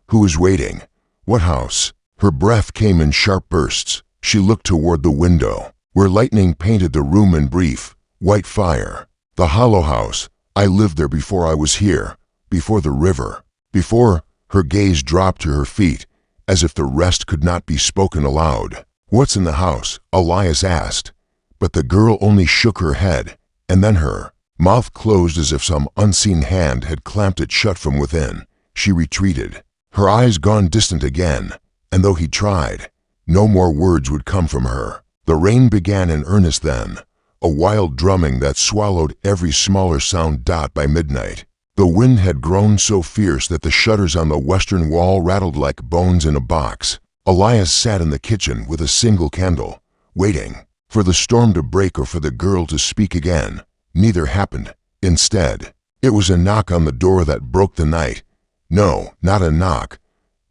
"Who is waiting? What house?" Her breath came in sharp bursts. She looked toward the window, where lightning painted the room in brief, white fire. "The Hollow House. I lived there before I was here, before the river, before—" Her gaze dropped to her feet, as if the rest could not be spoken aloud. "What's in the house?" Elias asked. But the girl only shook her head, and then her mouth closed as if some unseen hand had clamped it shut from within. She retreated, her eyes gone distant again, and though he tried, no more words would come from her. The rain began in earnest then, a wild drumming that swallowed every smaller sound. By midnight, the wind had grown so fierce that the shutters on the western wall rattled like bones in a box. Elias sat in the kitchen with a single candle, waiting for the storm to break or for the girl to speak again. Neither happened. Instead, it was a knock on the door that broke the night. No, not a knock,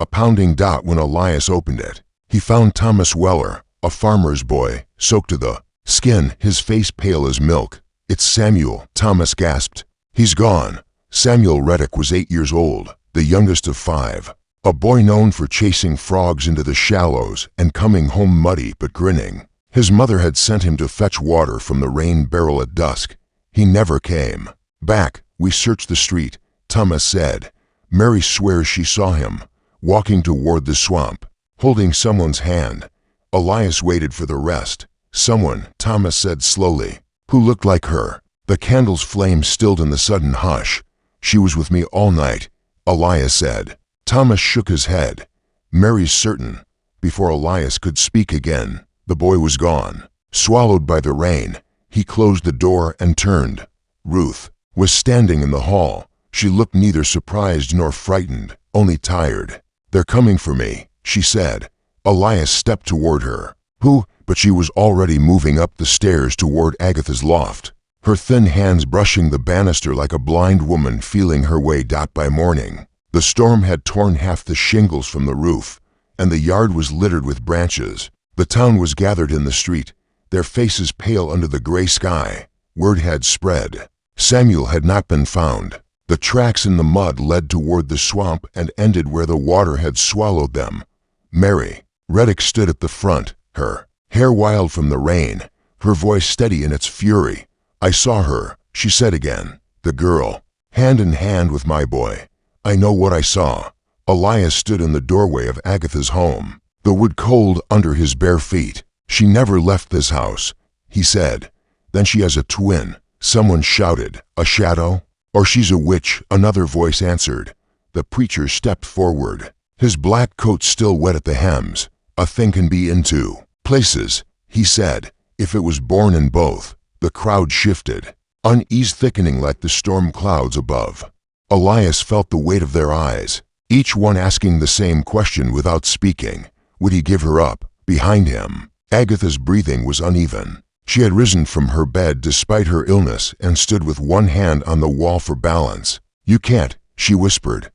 a pounding. When Elias opened it, he found Thomas Weller, a farmer's boy, soaked to the skin, his face pale as milk. "It's Samuel," Thomas gasped. "He's gone." Samuel Reddick was 8 years old, the youngest of 5. a boy known for chasing frogs into the shallows and coming home muddy but grinning. His mother had sent him to fetch water from the rain barrel at dusk. He never came back. We searched the street, Thomas said. Mary swears she saw him, walking toward the swamp, holding someone's hand. Elias waited for the rest. Someone, Thomas said slowly, who looked like her. The candle's flame stilled in the sudden hush. She was with me all night, Elias said. Thomas shook his head. Mary's certain. Before Elias could speak again, the boy was gone. Swallowed by the rain, he closed the door and turned. Ruth was standing in the hall. She looked neither surprised nor frightened, only tired. "They're coming for me," she said. Elias stepped toward her. "Who?" But she was already moving up the stairs toward Agatha's loft, her thin hands brushing the banister like a blind woman feeling her way by morning. The storm had torn half the shingles from the roof, and the yard was littered with branches. The town was gathered in the street, their faces pale under the gray sky. Word had spread. Samuel had not been found. The tracks in the mud led toward the swamp and ended where the water had swallowed them. Mary Reddick stood at the front, her hair wild from the rain, her voice steady in its fury. "I saw her," she said again. "The girl, hand in hand with my boy. I know what I saw." Elias stood in the doorway of Agatha's home, the wood cold under his bare feet. "She never left this house," he said. "Then she has a twin," someone shouted. "A shadow?" "Or she's a witch," another voice answered. The preacher stepped forward, his black coat still wet at the hems. "A thing can be in two places," he said. "If it was born in both." The crowd shifted, unease thickening like the storm clouds above. Elias felt the weight of their eyes, each one asking the same question without speaking. Would he give her up? Behind him, Agatha's breathing was uneven. She had risen from her bed despite her illness and stood with one hand on the wall for balance. "You can't," she whispered.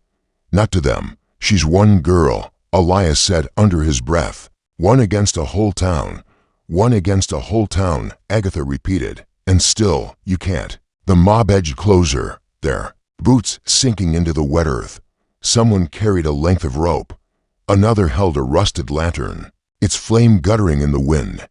"Not to them. She's one girl," Elias said under his breath. "One against a whole town. One against a whole town," Agatha repeated. "And still, you can't." The mob edged closer, their boots sinking into the wet earth. Someone carried a length of rope. Another held a rusted lantern, its flame guttering in the wind.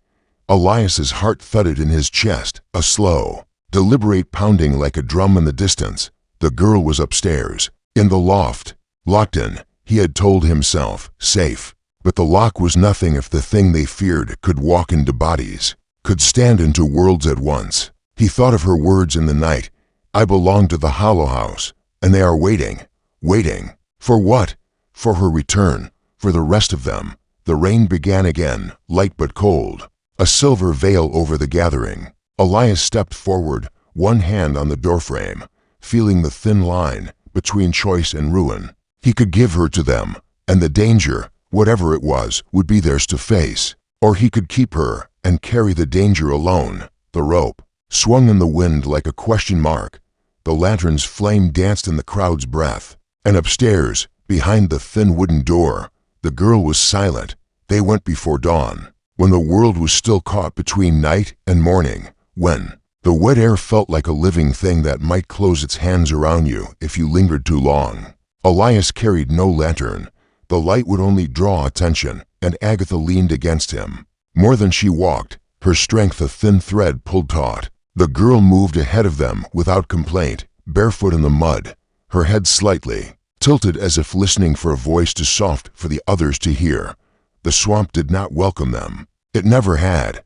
Elias's heart thudded in his chest, a slow, deliberate pounding like a drum in the distance. The girl was upstairs, in the loft, locked in, he had told himself, safe. But the lock was nothing if the thing they feared could walk into bodies, could stand into worlds at once. He thought of her words in the night. "I belong to the Hollow House, and they are waiting." Waiting. For what? For her return, for the rest of them. The rain began again, light but cold, a silver veil over the gathering. Elias stepped forward, one hand on the doorframe, feeling the thin line between choice and ruin. He could give her to them, and the danger, whatever it was, would be theirs to face. Or he could keep her and carry the danger alone. The rope swung in the wind like a question mark. The lantern's flame danced in the crowd's breath. And upstairs, behind the thin wooden door, the girl was silent. They went before dawn, when the world was still caught between night and morning, when the wet air felt like a living thing that might close its hands around you if you lingered too long. Elias carried no lantern. The light would only draw attention, and Agatha leaned against him. More than she walked, her strength a thin thread pulled taut. The girl moved ahead of them without complaint, barefoot in the mud, her head slightly tilted as if listening for a voice too soft for the others to hear. The swamp did not welcome them. It never had.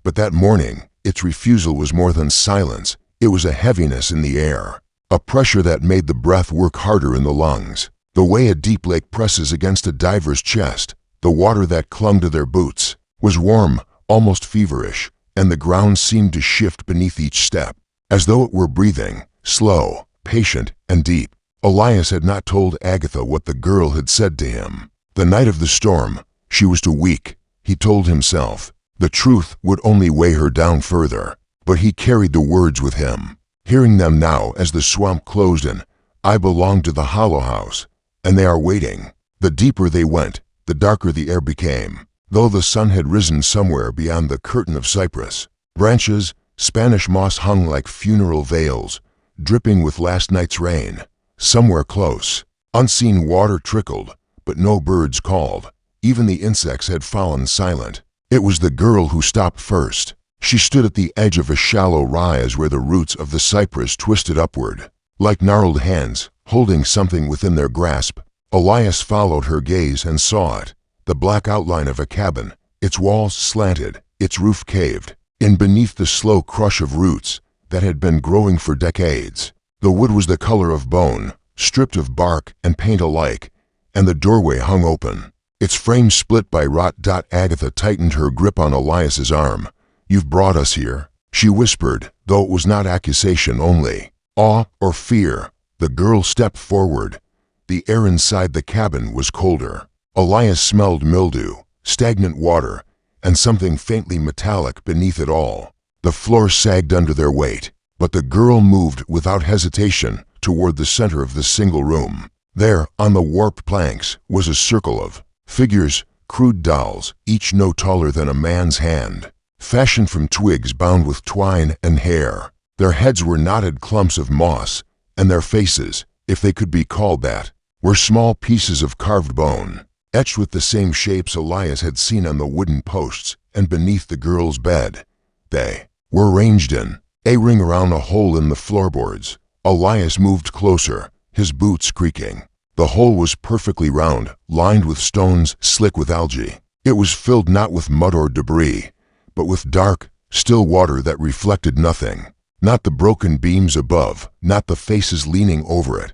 But that morning, its refusal was more than silence. It was a heaviness in the air, a pressure that made the breath work harder in the lungs. The way a deep lake presses against a diver's chest. The water that clung to their boots was warm, almost feverish, and the ground seemed to shift beneath each step, as though it were breathing, slow, patient, and deep. Elias had not told Agatha what the girl had said to him. The night of the storm, she was too weak, he told himself. The truth would only weigh her down further, but he carried the words with him, hearing them now as the swamp closed in. "I belong to the Hollow House, and they are waiting." The deeper they went, the darker the air became, though the sun had risen somewhere beyond the curtain of cypress. Branches, Spanish moss hung like funeral veils, dripping with last night's rain. Somewhere close, unseen water trickled, but no birds called. Even the insects had fallen silent. It was the girl who stopped first. She stood at the edge of a shallow rise where the roots of the cypress twisted upward, like gnarled hands, holding something within their grasp. Elias followed her gaze and saw it, the black outline of a cabin, its walls slanted, its roof caved, in beneath the slow crush of roots that had been growing for decades. The wood was the color of bone, stripped of bark and paint alike, and the doorway hung open, its frame split by rot. Agatha tightened her grip on Elias's arm. "You've brought us here," she whispered, though it was not accusation only, awe or fear. The girl stepped forward. The air inside the cabin was colder. Elias smelled mildew, stagnant water, and something faintly metallic beneath it all. The floor sagged under their weight, but the girl moved without hesitation toward the center of the single room. There, on the warped planks, was a circle of figures, crude dolls, each no taller than a man's hand, fashioned from twigs bound with twine and hair. Their heads were knotted clumps of moss, and their faces, if they could be called that, were small pieces of carved bone, etched with the same shapes Elias had seen on the wooden posts and beneath the girl's bed. They were arranged in a ring around a hole in the floorboards. Elias moved closer, his boots creaking. The hole was perfectly round, lined with stones slick with algae. It was filled not with mud or debris, but with dark, still water that reflected nothing. Not the broken beams above, not the faces leaning over it.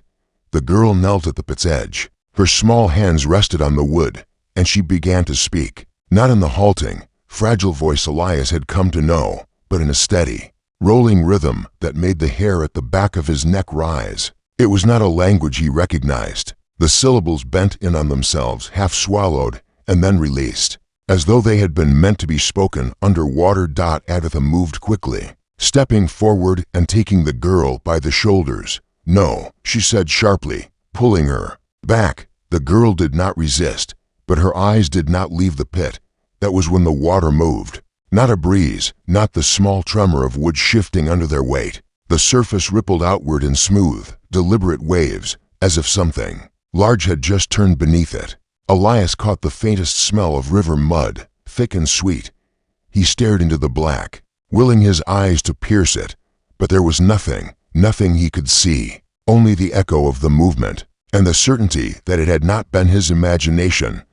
The girl knelt at the pit's edge. Her small hands rested on the wood, and she began to speak, not in the halting, fragile voice Elias had come to know, but in a steady, rolling rhythm that made the hair at the back of his neck rise. It was not a language he recognized. The syllables bent in on themselves, half swallowed, and then released, as though they had been meant to be spoken underwater. Agatha moved quickly, stepping forward and taking the girl by the shoulders. "No," she said sharply, pulling her back. The girl did not resist, but her eyes did not leave the pit. That was when the water moved. Not a breeze, not the small tremor of wood shifting under their weight. The surface rippled outward in smooth, deliberate waves, as if something large had just turned beneath it. Elias caught the faintest smell of river mud, thick and sweet. He stared into the black, willing his eyes to pierce it, but there was nothing he could see, only the echo of the movement, and the certainty that it had not been his imagination.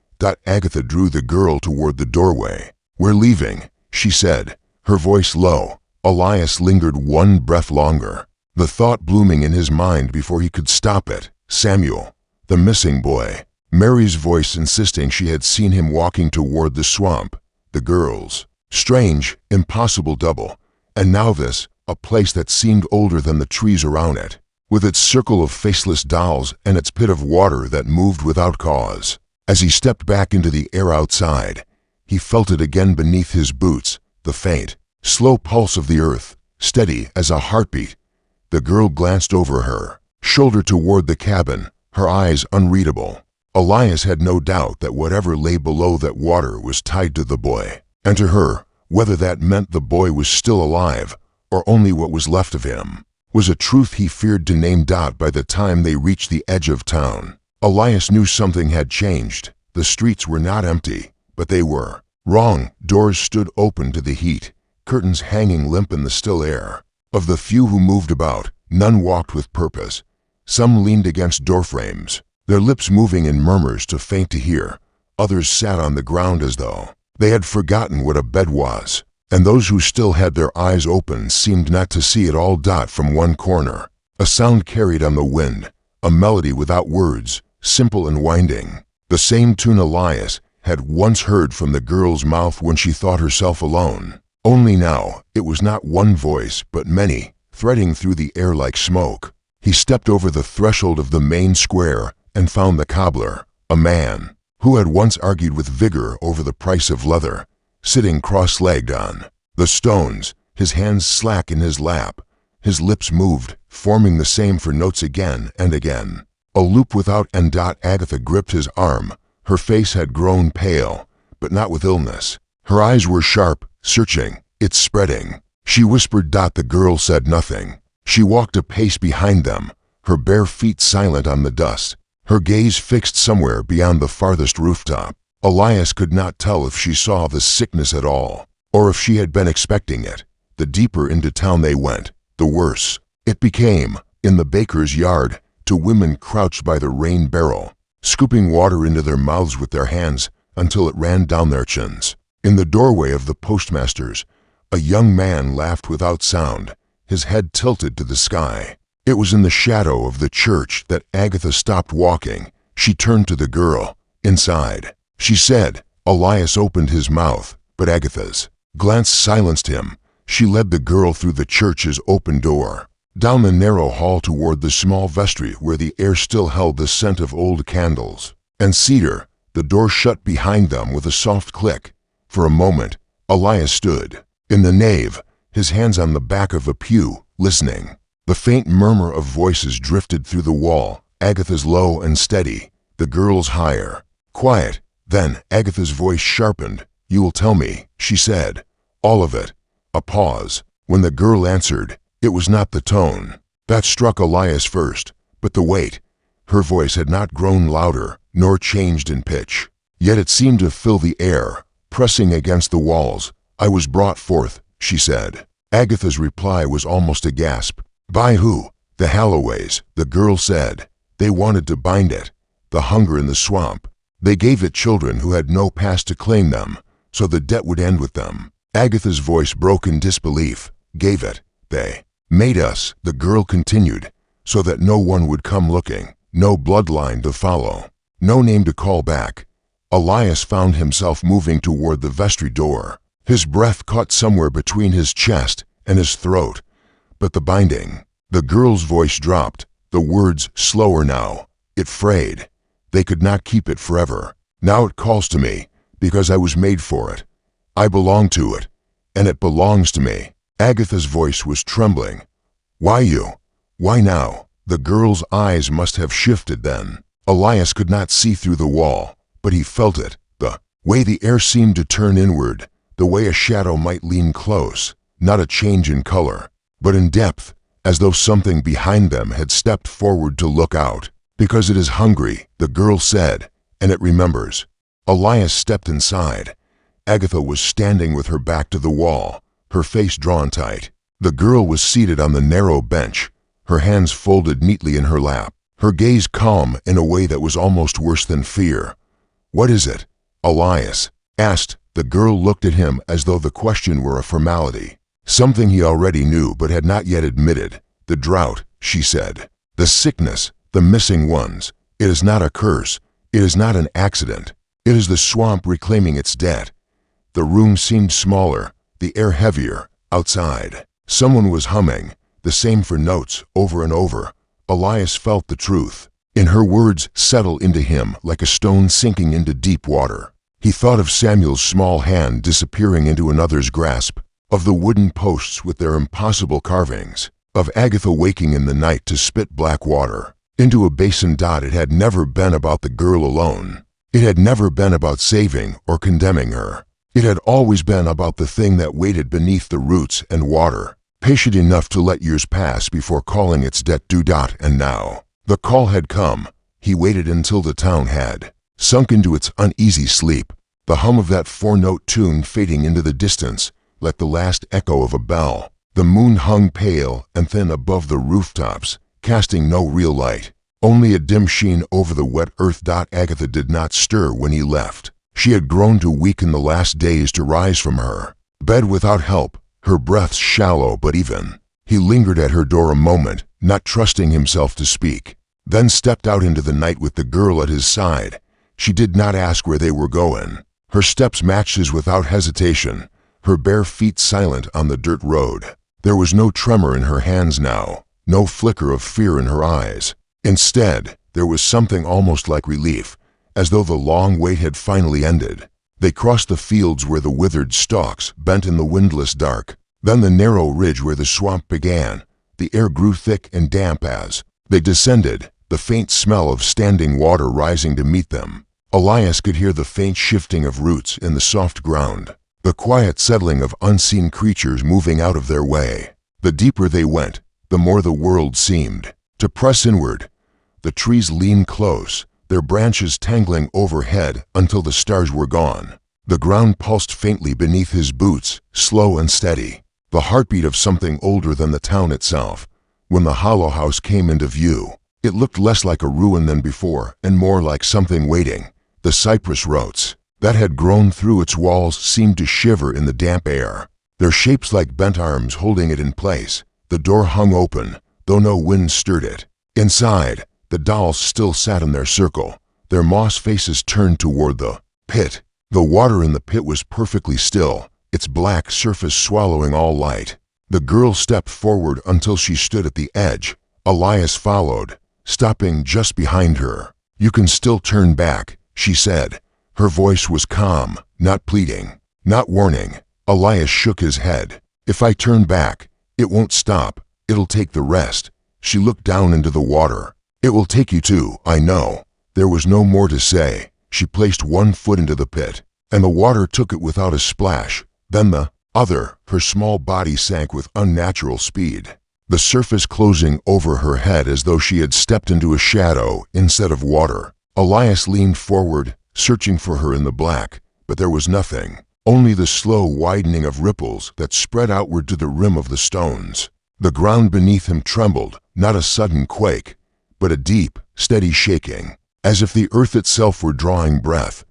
Agatha drew the girl toward the doorway. "We're leaving," she said, her voice low. Elias lingered one breath longer, the thought blooming in his mind before he could stop it. Samuel, the missing boy. Mary's voice insisting she had seen him walking toward the swamp. The girls. Strange, impossible double. And now this, a place that seemed older than the trees around it, with its circle of faceless dolls and its pit of water that moved without cause. As he stepped back into the air outside, he felt it again beneath his boots, the faint, slow pulse of the earth, steady as a heartbeat. The girl glanced over her shoulder toward the cabin, her eyes unreadable. Elias had no doubt that whatever lay below that water was tied to the boy, and to her, whether that meant the boy was still alive or only what was left of him, was a truth he feared to name. By the time they reached the edge of town, Elias knew something had changed. The streets were not empty, but they were wrong. Doors stood open to the heat, curtains hanging limp in the still air. Of the few who moved about, none walked with purpose. Some leaned against doorframes, their lips moving in murmurs too faint to hear. Others sat on the ground as though they had forgotten what a bed was, and those who still had their eyes open seemed not to see it all. From one corner, a sound carried on the wind, a melody without words, simple and winding, the same tune Elias had once heard from the girl's mouth when she thought herself alone. Only now, it was not one voice, but many, threading through the air like smoke. He stepped over the threshold of the main square and found the cobbler, a man who had once argued with vigor over the price of leather, sitting cross-legged on the stones, his hands slack in his lap. His lips moved, forming the same for notes again and again. A loop without end. Agatha gripped his arm. Her face had grown pale, but not with illness. Her eyes were sharp, searching, it's spreading. She whispered. The girl said nothing. She walked a pace behind them, her bare feet silent on the dust, her gaze fixed somewhere beyond the farthest rooftop. Elias could not tell if she saw the sickness at all, or if she had been expecting it. The deeper into town they went, the worse it became. In the baker's yard, two women crouched by the rain barrel, scooping water into their mouths with their hands until it ran down their chins. In the doorway of the postmaster's, a young man laughed without sound, his head tilted to the sky. It was in the shadow of the church that Agatha stopped walking. She turned to the girl. "Inside," she said. Elias opened his mouth, but Agatha's glance silenced him. She led the girl through the church's open door, down the narrow hall toward the small vestry where the air still held the scent of old candles and cedar. The door shut behind them with a soft click. For a moment, Elias stood in the nave, his hands on the back of a pew, listening. The faint murmur of voices drifted through the wall, Agatha's low and steady, the girl's higher. Quiet. Then Agatha's voice sharpened. "You will tell me," she said. "All of it." A pause. When the girl answered, it was not the tone that struck Elias first, but the weight. Her voice had not grown louder, nor changed in pitch. Yet it seemed to fill the air, pressing against the walls. "I was brought forth," she said. Agatha's reply was almost a gasp. "By who?" "The Halloways," the girl said. "They wanted to bind it. The hunger in the swamp. They gave it children who had no past to claim them, so the debt would end with them." Agatha's voice broke in disbelief. "Gave it? They made us," the girl continued, "so that no one would come looking, no bloodline to follow, no name to call back." Elias found himself moving toward the vestry door. His breath caught somewhere between his chest and his throat. But the binding. The girl's voice dropped, the words slower now. It frayed. "They could not keep it forever. Now it calls to me, because I was made for it. I belong to it, and it belongs to me." Agatha's voice was trembling. "Why you? Why now?" The girl's eyes must have shifted then. Elias could not see through the wall, but he felt it, the way the air seemed to turn inward, the way a shadow might lean close, not a change in color, but in depth, as though something behind them had stepped forward to look out. "Because it is hungry," the girl said, "and it remembers." Elias stepped inside. Agatha was standing with her back to the wall, her face drawn tight. The girl was seated on the narrow bench, her hands folded neatly in her lap, her gaze calm in a way that was almost worse than fear. "What is it?" Elias asked. The girl looked at him as though the question were a formality, something he already knew but had not yet admitted. "The drought," she said. "The sickness, the missing ones. It is not a curse. It is not an accident. It is the swamp reclaiming its debt." The room seemed smaller, the air heavier. Outside, someone was humming, the same for notes, over and over. Elias felt the truth in her words settle into him like a stone sinking into deep water. He thought of Samuel's small hand disappearing into another's grasp, of the wooden posts with their impossible carvings, of Agatha waking in the night to spit black water into a basin. It had never been about the girl alone. It had never been about saving or condemning her. It had always been about the thing that waited beneath the roots and water, patient enough to let years pass before calling its debt due. And now, the call had come. He waited until the town had sunk into its uneasy sleep, the hum of that four-note tune fading into the distance like the last echo of a bell. The moon hung pale and thin above the rooftops, casting no real light, only a dim sheen over the wet earth. Agatha did not stir when he left. She had grown too weak in the last days to rise from her bed without help, her breath shallow but even. He lingered at her door a moment, not trusting himself to speak, then stepped out into the night with the girl at his side. She did not ask where they were going. Her steps matched his without hesitation, her bare feet silent on the dirt road. There was no tremor in her hands now, no flicker of fear in her eyes. Instead, there was something almost like relief, as though the long wait had finally ended. They crossed the fields where the withered stalks bent in the windless dark, then the narrow ridge where the swamp began. The air grew thick and damp as they descended, the faint smell of standing water rising to meet them. Elias could hear the faint shifting of roots in the soft ground, the quiet settling of unseen creatures moving out of their way. The deeper they went, the more the world seemed to press inward. The trees leaned close, their branches tangling overhead until the stars were gone. The ground pulsed faintly beneath his boots, slow and steady, the heartbeat of something older than the town itself. When the hollow house came into view, it looked less like a ruin than before and more like something waiting. The cypress roots that had grown through its walls seemed to shiver in the damp air, their shapes like bent arms holding it in place. The door hung open, though no wind stirred it. Inside, the dolls still sat in their circle, their moss faces turned toward the pit. The water in the pit was perfectly still, its black surface swallowing all light. The girl stepped forward until she stood at the edge. Elias followed, stopping just behind her. "You can still turn back," she said. Her voice was calm, not pleading, not warning. Elias shook his head. "If I turn back, it won't stop. It'll take the rest." She looked down into the water. "It will take you too, I know." There was no more to say. She placed one foot into the pit, and the water took it without a splash. Then the other, her small body sank with unnatural speed, the surface closing over her head as though she had stepped into a shadow instead of water. Elias leaned forward, searching for her in the black, but there was nothing, only the slow widening of ripples that spread outward to the rim of the stones. The ground beneath him trembled, not a sudden quake, but a deep, steady shaking, as if the earth itself were drawing breath.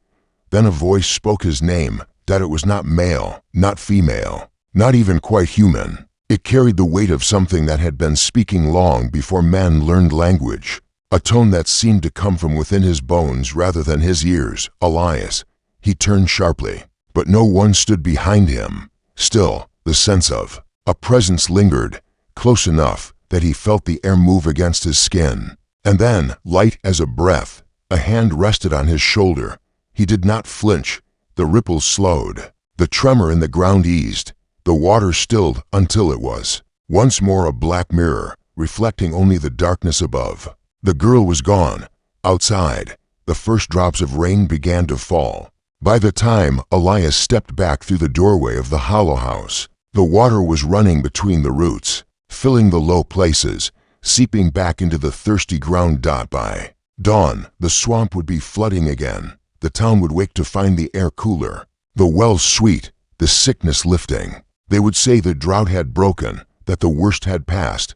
Then a voice spoke his name, that it was not male, not female, not even quite human. It carried the weight of something that had been speaking long before man learned language, a tone that seemed to come from within his bones rather than his ears. "Elias." He turned sharply, but no one stood behind him. Still, the sense of a presence lingered, close enough that he felt the air move against his skin. And then, light as a breath, a hand rested on his shoulder. He did not flinch. The ripples slowed. The tremor in the ground eased. The water stilled until it was once more a black mirror, reflecting only the darkness above. The girl was gone. Outside, the first drops of rain began to fall. By the time Elias stepped back through the doorway of the hollow house, the water was running between the roots, filling the low places, seeping back into the thirsty ground. By dawn, the swamp would be flooding again. The town would wake to find the air cooler, the wells sweet, the sickness lifting. They would say the drought had broken, that the worst had passed.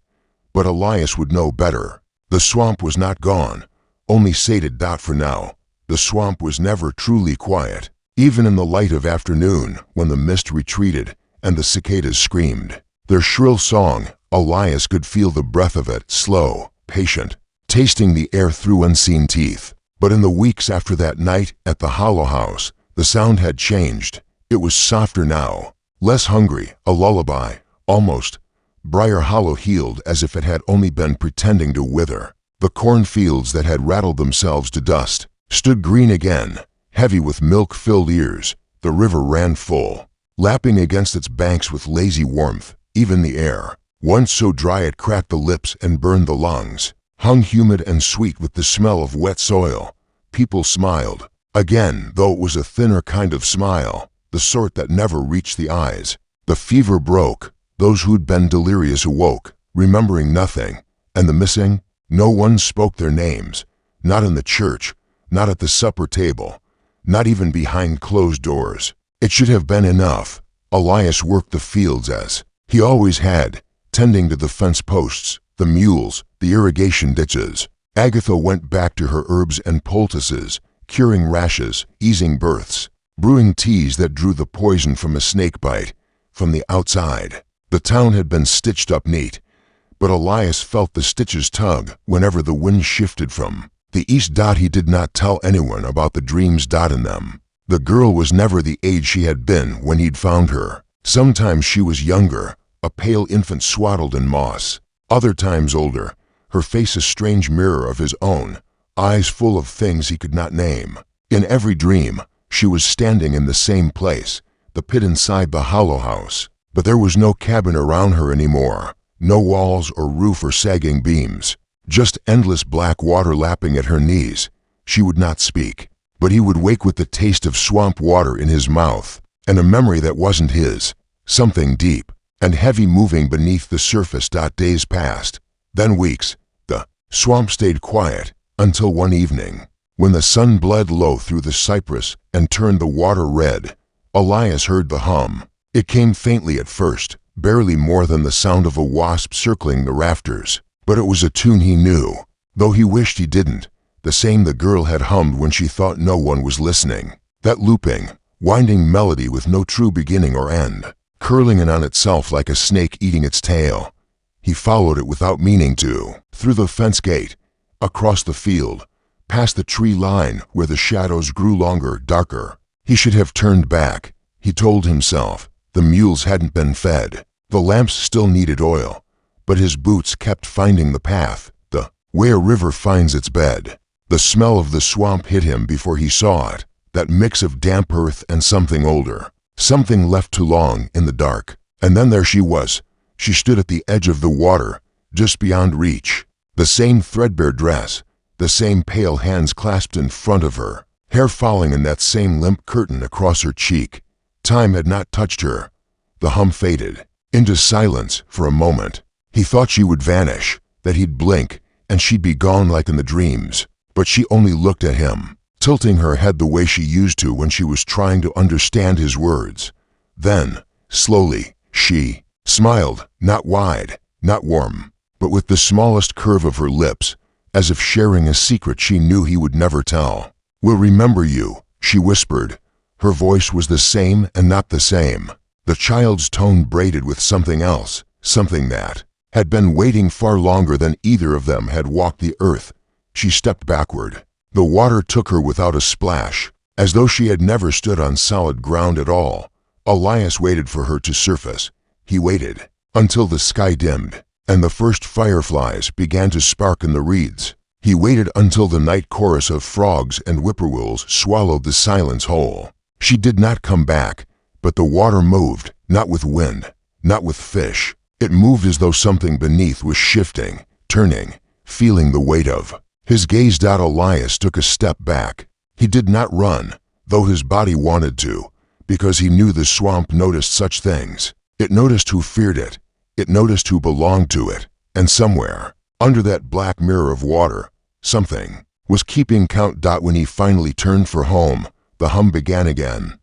But Elias would know better. The swamp was not gone, only sated. For now, the swamp was never truly quiet. Even in the light of afternoon, when the mist retreated and the cicadas screamed their shrill song, Elias could feel the breath of it, slow, patient, tasting the air through unseen teeth. But in the weeks after that night at the hollow house, the sound had changed. It was softer now, less hungry, a lullaby, almost. Briar Hollow healed as if it had only been pretending to wither. The cornfields that had rattled themselves to dust stood green again, heavy with milk-filled ears. The river ran full, lapping against its banks with lazy warmth. Even the air, once so dry it cracked the lips and burned the lungs, hung humid and sweet with the smell of wet soil. People smiled, again, though it was a thinner kind of smile, the sort that never reached the eyes. The fever broke. Those who'd been delirious awoke, remembering nothing. And the missing? No one spoke their names. Not in the church, not at the supper table, not even behind closed doors. It should have been enough. Elias worked the fields as he always had, tending to the fence posts, the mules, the irrigation ditches. Agatha went back to her herbs and poultices, curing rashes, easing births, brewing teas that drew the poison from a snake bite. From the outside, the town had been stitched up neat, but Elias felt the stitches tug whenever the wind shifted from the east. He did not tell anyone about the dreams in them. The girl was never the age she had been when he'd found her. Sometimes she was younger, a pale infant swaddled in moss. Other times older, her face a strange mirror of his own, eyes full of things he could not name. In every dream, she was standing in the same place, the pit inside the hollow house. But there was no cabin around her anymore, no walls or roof or sagging beams, just endless black water lapping at her knees. She would not speak, but he would wake with the taste of swamp water in his mouth, and a memory that wasn't his, something deep and heavy moving beneath the surface. Days passed, then weeks. The Swamp stayed quiet until one evening, when the sun bled low through the cypress and turned the water red. Elias heard the hum. It came faintly at first, barely more than the sound of a wasp circling the rafters, but it was a tune he knew, though he wished he didn't, the same the girl had hummed when she thought no one was listening. That looping, winding melody with no true beginning or end, curling in on itself like a snake eating its tail. He followed it without meaning to, through the fence gate, across the field, past the tree line where the shadows grew longer, darker. He should have turned back, he told himself. The mules hadn't been fed. The lamps still needed oil, but his boots kept finding the path, the way a river finds its bed. The smell of the swamp hit him before he saw it, that mix of damp earth and something older, something left too long in the dark. And then there she was. She stood at the edge of the water, just beyond reach. The same threadbare dress, the same pale hands clasped in front of her, hair falling in that same limp curtain across her cheek. Time had not touched her. The hum faded into silence for a moment. He thought she would vanish, that he'd blink, and she'd be gone like in the dreams. But she only looked at him, tilting her head the way she used to when she was trying to understand his words. Then, slowly, she smiled, not wide, not warm, but with the smallest curve of her lips, as if sharing a secret she knew he would never tell. "We'll remember you," she whispered. Her voice was the same and not the same. The child's tone braided with something else, something that had been waiting far longer than either of them had walked the earth. She stepped backward. The water took her without a splash, as though she had never stood on solid ground at all. Elias waited for her to surface. He waited until the sky dimmed, and the first fireflies began to spark in the reeds. He waited until the night chorus of frogs and whippoorwills swallowed the silence whole. She did not come back, but the water moved, not with wind, not with fish. It moved as though something beneath was shifting, turning, feeling the weight of. His gaze. Elias took a step back. He did not run, though his body wanted to, because he knew the swamp noticed such things. It noticed who feared it. It noticed who belonged to it. And somewhere, under that black mirror of water, something was keeping count. When he finally turned for home, the hum began again.